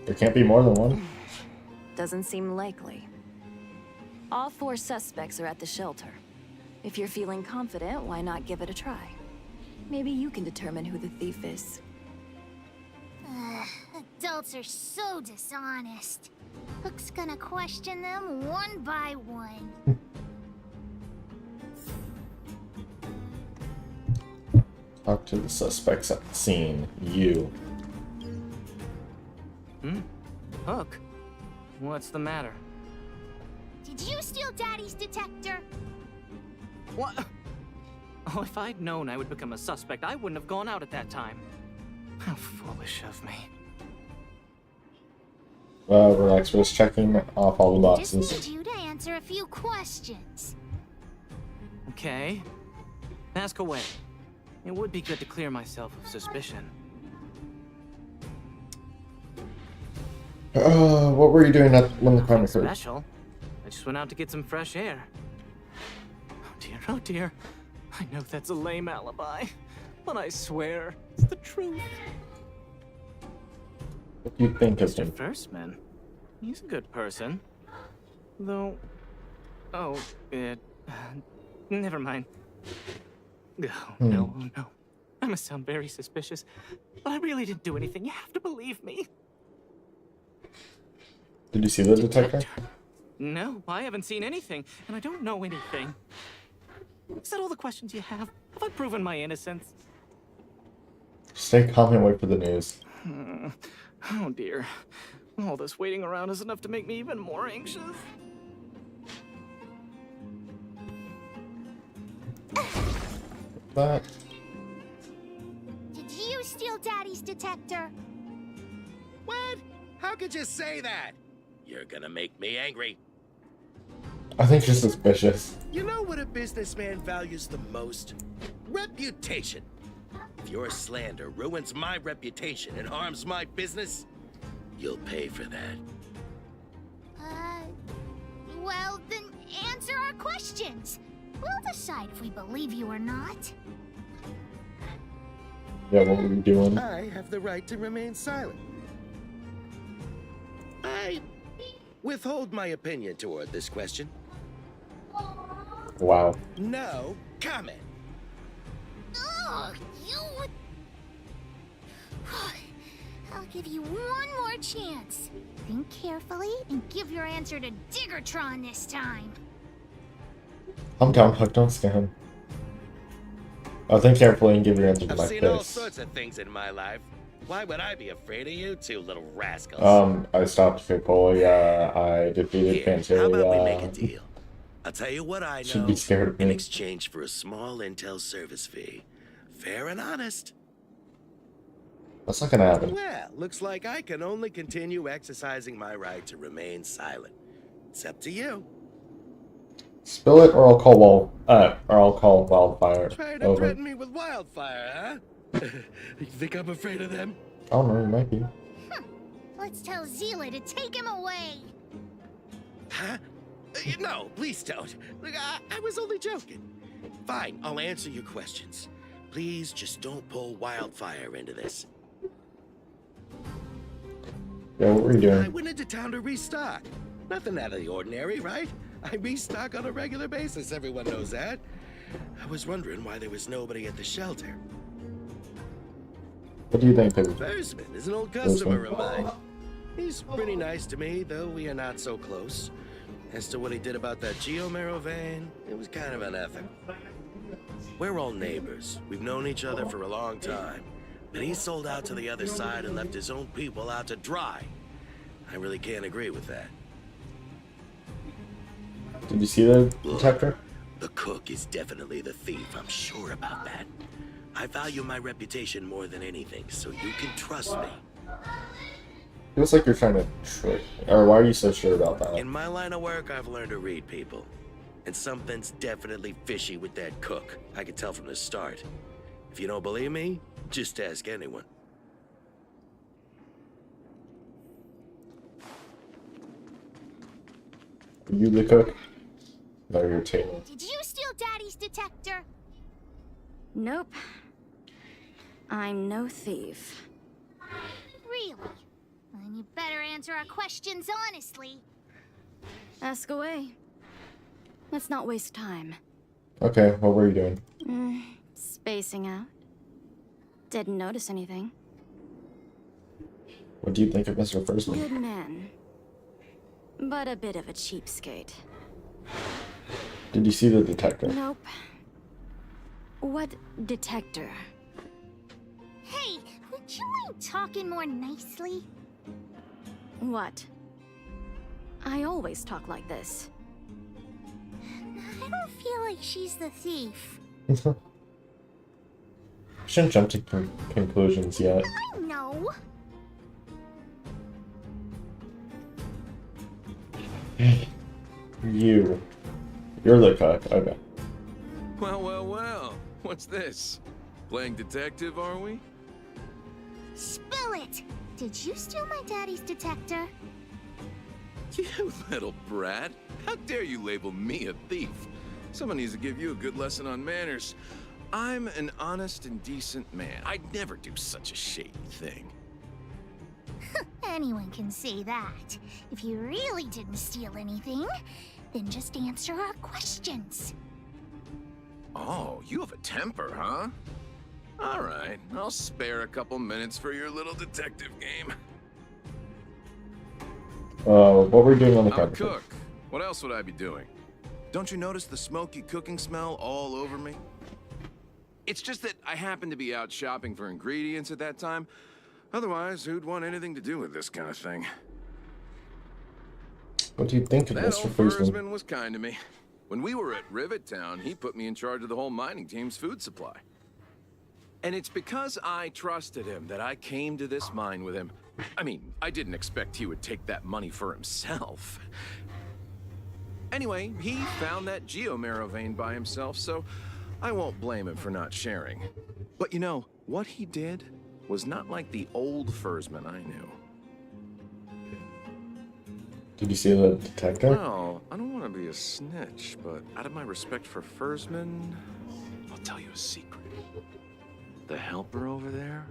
There can't be more than one. Doesn't seem likely. All 4 suspects are at the shelter. If you're feeling confident, why not give it a try? Maybe you can determine who the thief is. Adults are so dishonest. Hook's gonna question them one by one. Talk to the suspects at the scene. You. Hook? What's the matter? Did you steal Daddy's detector? What? Oh, if I'd known I would become a suspect, I wouldn't have gone out at that time. How foolish of me. Relax, we're just checking off all the Just boxes. need you to answer a few questions. Okay. Ask away. It would be good to clear myself of suspicion. What were you doing when the crime occurred? Special? I just went out to get some fresh air. Oh dear. I know that's a lame alibi, but I swear it's the truth. What do you think of Mr. him? Fursman, he's a good person. Though... Oh, never mind. Oh, no. I must sound very suspicious, but I really didn't do anything. You have to believe me. Did you see the detector? No, I haven't seen anything, and I don't know anything. Is that all the questions you have? Have I proven my innocence? Stay calm and wait for the news. Oh dear. All this waiting around is enough to make me even more anxious. That. Did you steal Daddy's detector? What? How could you say that? You're gonna make me angry. I think she's suspicious. You know what a businessman values the most? Reputation. If your slander ruins my reputation and harms my business, you'll pay for that. Well, then answer our questions. We'll decide if we believe you or not. Yeah, what were you doing? I have the right to remain silent. I withhold my opinion toward this question. Wow. No comment. Oh, you... I'll give you one more chance. Think carefully and give your answer to Diggertron this time. I'm down, Huck, don't scare him. Oh, think carefully and give your answer to I've my seen all face. sorts of things in my life. Why would I be afraid of you two little rascals? I stopped Fipolia, I defeated Here, how about we make a Fantalia. deal? I'll tell you what I Should know be scared of in me. exchange for a small intel service fee. Fair and honest. That's not gonna happen. Well, looks like I can only continue exercising my right to remain silent. It's up to you. Spill it or I'll call Wildfire. Try to Over. threaten me with wildfire, huh? You think I'm afraid of them? I don't know, you might be. Let's tell Zila to take him away. Huh? No, please don't. Look, I was only joking. Fine, I'll answer your questions. Please just don't pull wildfire into this. Yeah, what were you I doing? went into town to restock. Nothing out of the ordinary, right? I restock on a regular basis, everyone knows that. I was wondering why there was nobody at the shelter. What do you think? Versman is an old customer of mine. He's pretty nice to me, though we are not so close. As to what he did about that Geomero vein, it was kind of unethical. We're all neighbors. We've known each other for a long time. But he sold out to the other side and left his own people out to dry. I really can't agree with that. Did you see the detector? The cook is definitely the thief, I'm sure about that. I value my reputation more than anything, so you can trust me. Feels like you're trying to trick. Or why are you so sure about that? In my line of work, I've learned to read people. And something's definitely fishy with that cook. I could tell from the start. If you don't believe me, just ask anyone. Are you the cook? No, you're Taylor. Did you steal Daddy's detector? Nope. I'm no thief. Really? Then you better answer our questions honestly. Ask away. Let's not waste time. Okay, what were you doing? Spacing out. Didn't notice anything. What do you think of Mr. Fursman? Good man. But a bit of a cheapskate. Did you see the detector? Nope. What detector? Hey, would you mind talking more nicely? What? I always talk like this. I don't feel like she's the thief. Shouldn't jump to conclusions yet. I know. You're the cook. Okay. Well, well, well. What's this? Playing detective, are we? Spill it! Did you steal my daddy's detector? You little brat. How dare you label me a thief? Someone needs to give you a good lesson on manners. I'm an honest and decent man. I'd never do such a shady thing. Anyone can say that. If you really didn't steal anything, then just answer our questions. Oh, you have a temper, huh? All right, I'll spare a couple minutes for your little detective game. What were you doing on the I'm a carpet? cook. What else would I be doing? Don't you notice the smoky cooking smell all over me? It's just that I happened to be out shopping for ingredients at that time. Otherwise, who'd want anything to do with this kind of thing? What do you think of That Mr. old Fursman? Fursman was kind to me. When we were at Rivet Town, he put me in charge of the whole mining team's food supply. And it's because I trusted him that I came to this mine with him. I mean, I didn't expect he would take that money for himself. Anyway, he found that Geomero vein by himself, so I won't blame him for not sharing. But you know, what he did was not like the old Fursman I knew. Did you see the detector? Well, I don't want to be a snitch, but out of my respect for Fursman, I'll tell you a secret. The helper over there,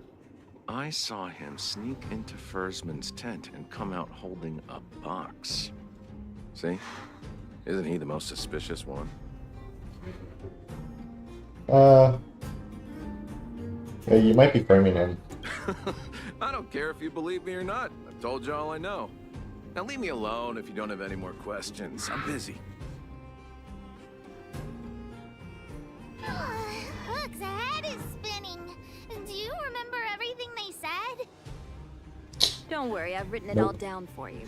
I saw him sneak into Fursman's tent and come out holding a box. See? Isn't he the most suspicious one? Yeah, you might be framing him. I don't care if you believe me or not. I've told you all I know. Now leave me alone if you don't have any more questions. I'm busy. Hook's head is spinning. Do you remember everything they said? Don't worry, I've written it all down for you.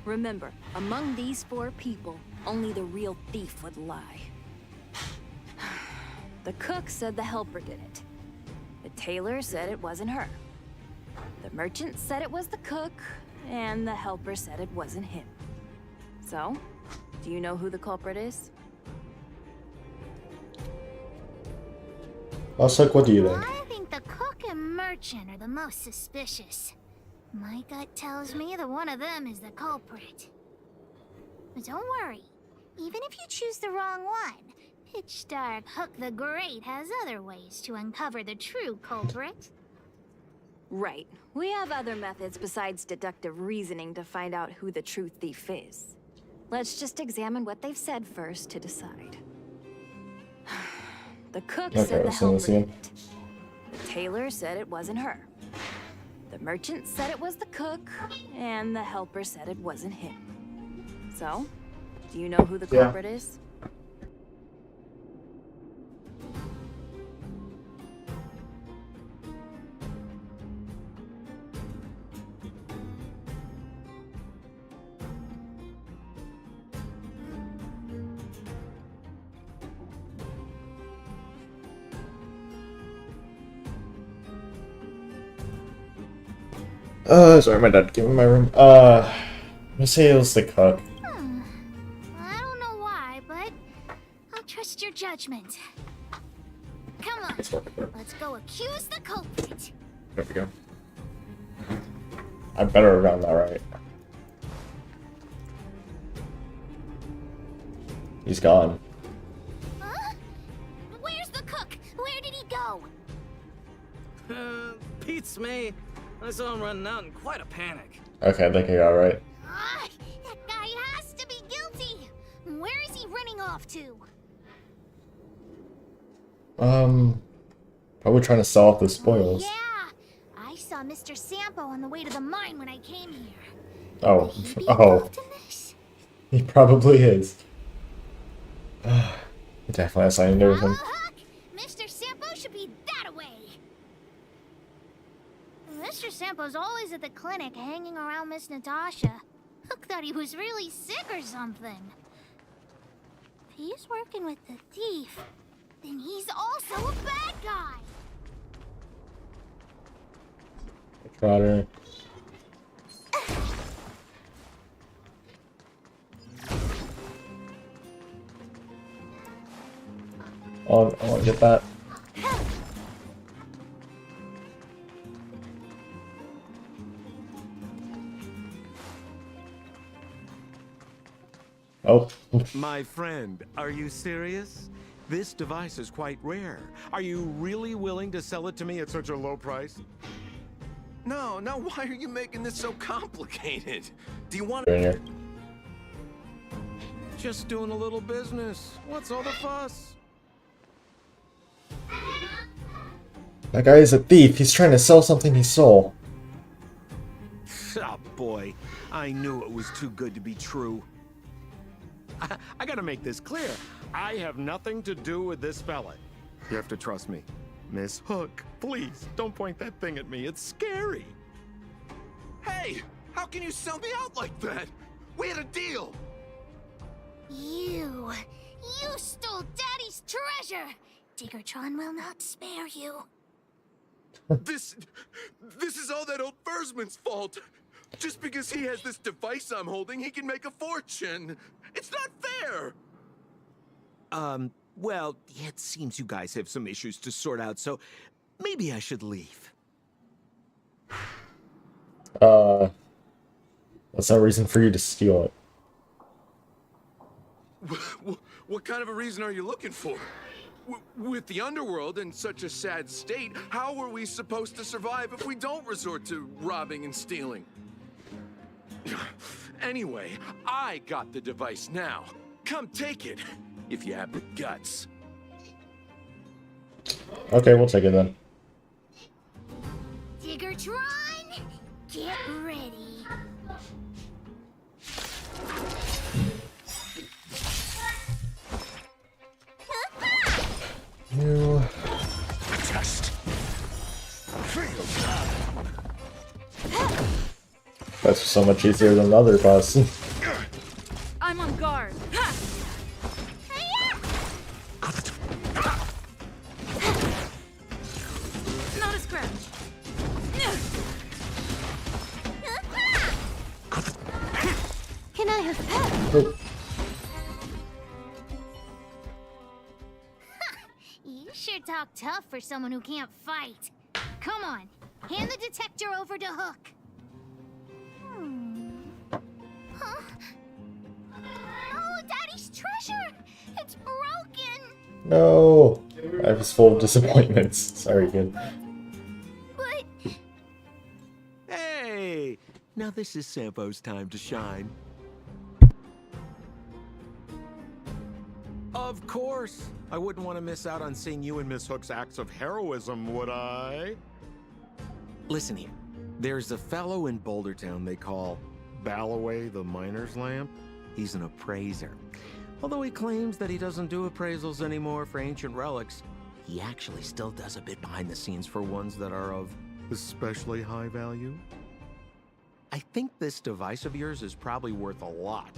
Remember, among these 4 people, only the real thief would lie. The cook said the helper did it. The tailor said it wasn't her. The merchant said it was the cook, and the helper said it wasn't him. So, do you know who the culprit is? Lost, what do you think? I think the cook and merchant are the most suspicious. My gut tells me that one of them is the culprit. But don't worry. Even if you choose the wrong one, Pitch Dark Hook the Great has other ways to uncover the true culprit. Right. We have other methods besides deductive reasoning to find out who the true thief is. Let's just examine what they've said first to decide. The cook said the helper did it. The tailor said it wasn't her. The merchant said it was the cook, and the helper said it wasn't him. So, do you know who the culprit is? Sorry, my dad gave me my room. I'm gonna say it was the cook. I don't know why, but I'll trust your judgment. Come on, let's go accuse the culprit. There we go. I better have gotten that right. He's gone. Huh? Where's the cook? Where did he go? Beats me. I saw him running out in quite a panic. Okay, I think I got it right. That guy has to be guilty. Where is he running off to? Probably trying to sell off the spoils. Yeah, I saw Mr. Sampo on the way to the mine when I came here. Oh, he probably is. He definitely has something to do with him. Mr. Sampo should be that away. Mr. Sampo's always at the clinic hanging around Miss Natasha. Hook thought he was really sick or something. If he's working with the thief, then he's also a bad guy. Trotter. I want to get that. Oh. My friend, are you serious? This device is quite rare. Are you really willing to sell it to me at such a low price? No, why are you making this so complicated? Do you want to... Just doing a little business. What's all the fuss? That guy is a thief. He's trying to sell something he stole. Oh boy, I knew it was too good to be true. I gotta make this clear. I have nothing to do with this fella. You have to trust me. Miss Hook, please, don't point that thing at me. It's scary. Hey, how can you sell me out like that? We had a deal. You stole Daddy's treasure. Diggertron will not spare you. This is all that old Fursman's fault. Just because he has this device I'm holding, he can make a fortune. It's not fair. Well, it seems you guys have some issues to sort out, so maybe I should leave. That's no reason for you to steal it. What kind of a reason are you looking for? With the underworld in such a sad state, how are we supposed to survive if we don't resort to robbing and stealing? Anyway, I got the device now. Come take it, if you have the guts. Okay, we'll take it then. Triggertron, get ready. You. Just That's so much easier than the other boss. I'm on guard. Not a scratch. Can I have Oh. You sure talk tough for someone who can't fight. Come on, hand the detector over to Hook. Huh? Oh, Daddy's treasure! It's broken! No! I was full of disappointments. Sorry, kid. But... Hey! Now this is Sampo's time to shine. Of course! I wouldn't want to miss out on seeing you and Miss Hook's acts of heroism, would I? Listen here. There's a fellow in Bouldertown they call Balloway the Miner's Lamp. He's an appraiser. Although he claims that he doesn't do appraisals anymore for ancient relics, he actually still does a bit behind the scenes for ones that are of especially high value. I think this device of yours is probably worth a lot.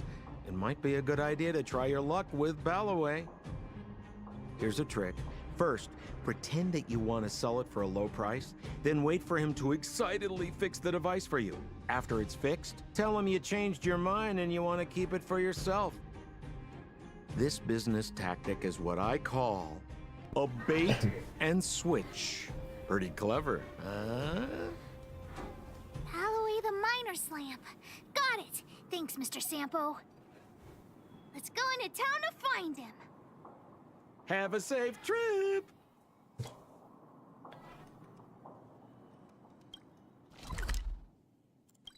It might be a good idea to try your luck with Balloway. Here's a trick. First, pretend that you want to sell it for a low price, then wait for him to excitedly fix the device for you. After it's fixed, tell him you changed your mind and you want to keep it for yourself. This business tactic is what I call a bait and switch. Pretty clever, huh? Balloway the Miner's Lamp. Got it. Thanks, Mr. Sampo. Let's go into town to find him. Have a safe trip!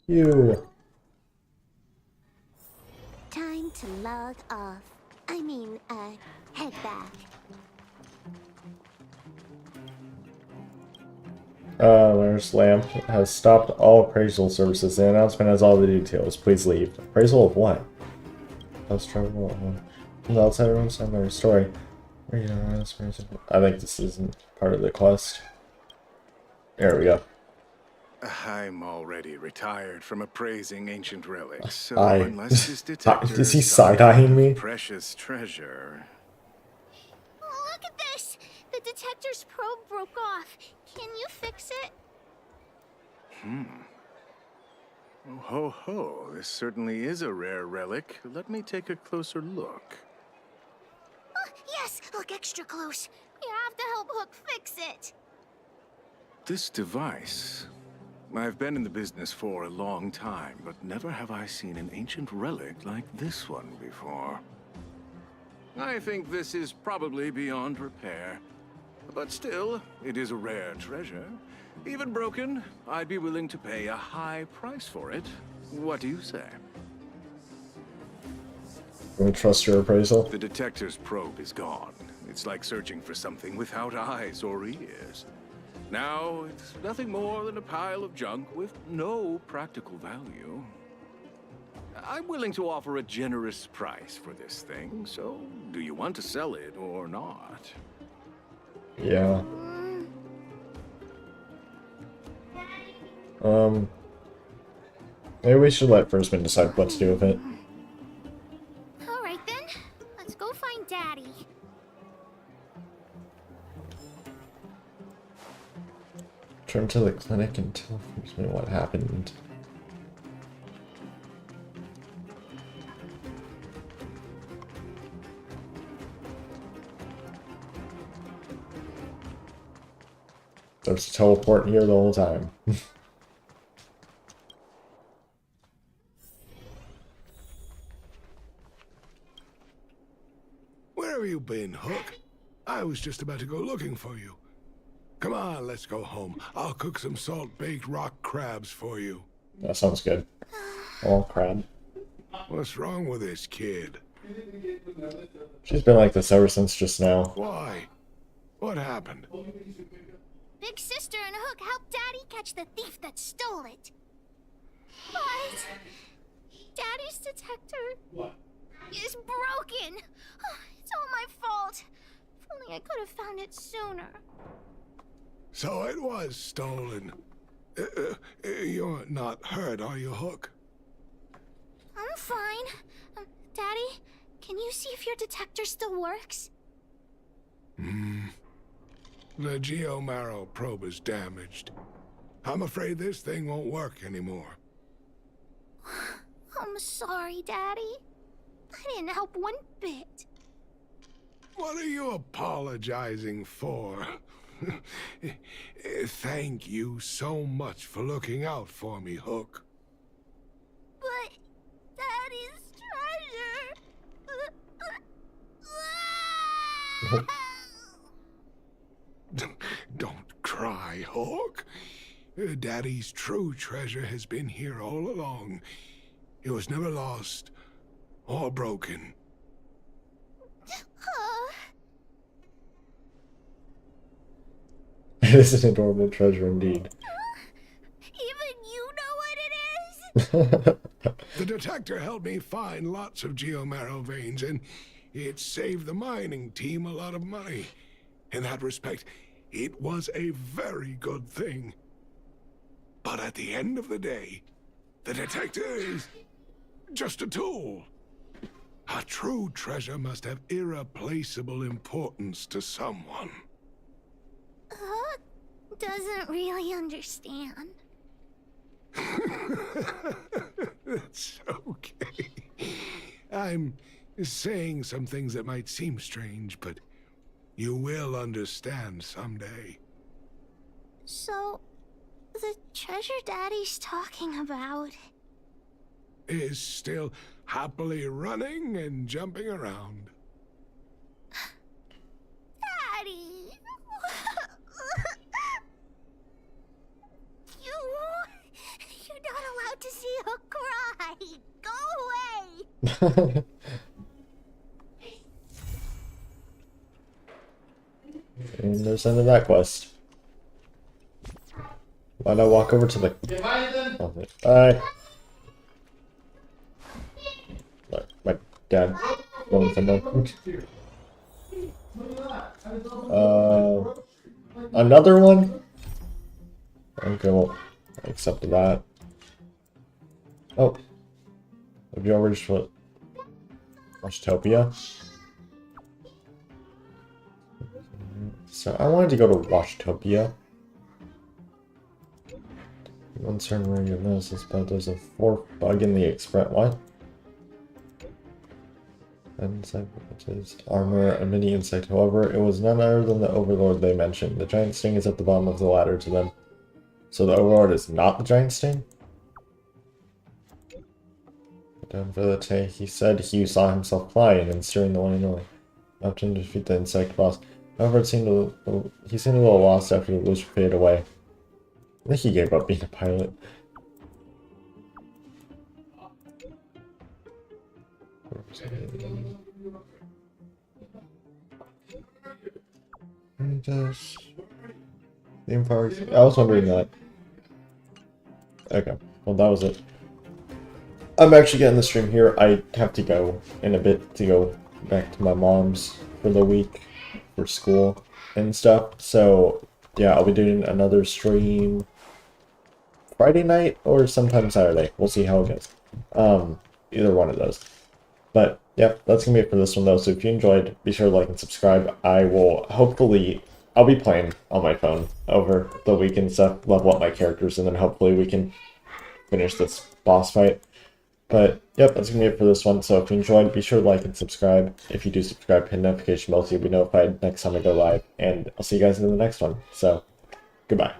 You. Time to log off. Head back. Miner's Lamp has stopped all appraisal services. The announcement has all the details. Please leave. Appraisal of what? Let's travel from the outside room. Some other story. I think this isn't part of the quest. There we go. I'm already retired from appraising ancient relics, so I- unless this detector Is he is some side-eyeing me? precious treasure. Look at this! The detector's probe broke off. Can you fix it? Oh, ho ho, this certainly is a rare relic. Let me take a closer look. Yes! Look extra close. You have to help Hook fix it. This device. I've been in the business for a long time, but never have I seen an ancient relic like this one before. I think this is probably beyond repair. But still, it is a rare treasure. Even broken, I'd be willing to pay a high price for it. What do you say? Don't trust your appraisal. The detector's probe is gone. It's like searching for something without eyes or ears. Now, it's nothing more than a pile of junk with no practical value. I'm willing to offer a generous price for this thing, so do you want to sell it or not? Yeah. Maybe we should let Fursman decide what to do with it. Alright then. Let's go find Daddy. Return to the clinic and tell Fursman what happened. So it's teleporting here the whole time. Where have you been, Hook? I was just about to go looking for you. Come on, let's go home. I'll cook some salt-baked rock crabs for you. That sounds good. Oh, crab. What's wrong with this kid? She's been like this ever since just now. Why? What happened? Big Sister and Hook helped Daddy catch the thief that stole it. But Daddy's detector is broken. It's all my fault. If only I could have found it sooner. So it was stolen. You're not hurt, are you, Hook? I'm fine. Daddy, can you see if your detector still works? The Geomarrow probe is damaged. I'm afraid this thing won't work anymore. I'm sorry, Daddy. I didn't help one bit. What are you apologizing for? Thank you so much for looking out for me, Hook. But Daddy's treasure... Don't cry, Hook. Daddy's true treasure has been here all along. It was never lost or broken. It is an adorable treasure indeed. Even you know what it is? The detector helped me find lots of Geomarrow veins, and it saved the mining team a lot of money. In that respect, it was a very good thing. But at the end of the day, the detector is just a tool. A true treasure must have irreplaceable importance to someone. Hook doesn't really understand. It's okay. I'm saying some things that might seem strange, but you will understand someday. So, the treasure Daddy's talking about is still happily running and jumping around. Daddy! You're not allowed to see her cry! Go away! And there's the end of that quest. Why'd I walk over to the... Bye. My dad going somewhere. Another one? Okay, well, I accepted that. Oh. Have you already just Washtopia? So I wanted to go to Washtopia. Uncertain where you notice this, but there's a fourth bug in the express. What? Insect, which is armor, a mini insect. However, it was none other than the Overlord they mentioned. The giant sting is at the bottom of the ladder to them. So the Overlord is not the giant sting? Down for the day, he said he saw himself flying and steering the one and only. Helped him defeat the insect boss. However, he seemed a little lost after the illusion faded away. I think he gave up being a pilot. Theme park. I was wondering that. Okay, well that was it. I'm actually getting the stream here. I have to go in a bit to go back to my mom's for the week for school and stuff. So yeah, I'll be doing another stream Friday night or sometime Saturday. We'll see how it goes. Either one of those. But yeah, that's gonna be it for this one though. So if you enjoyed, be sure to like and subscribe. I'll be playing on my phone over the week and stuff, level up my characters, and then hopefully we can finish this boss fight. But yep, that's gonna be it for this one. So if you enjoyed, be sure to like and subscribe. If you do subscribe, hit notification bell so you'll be notified next time I go live. And I'll see you guys in the next one. So goodbye.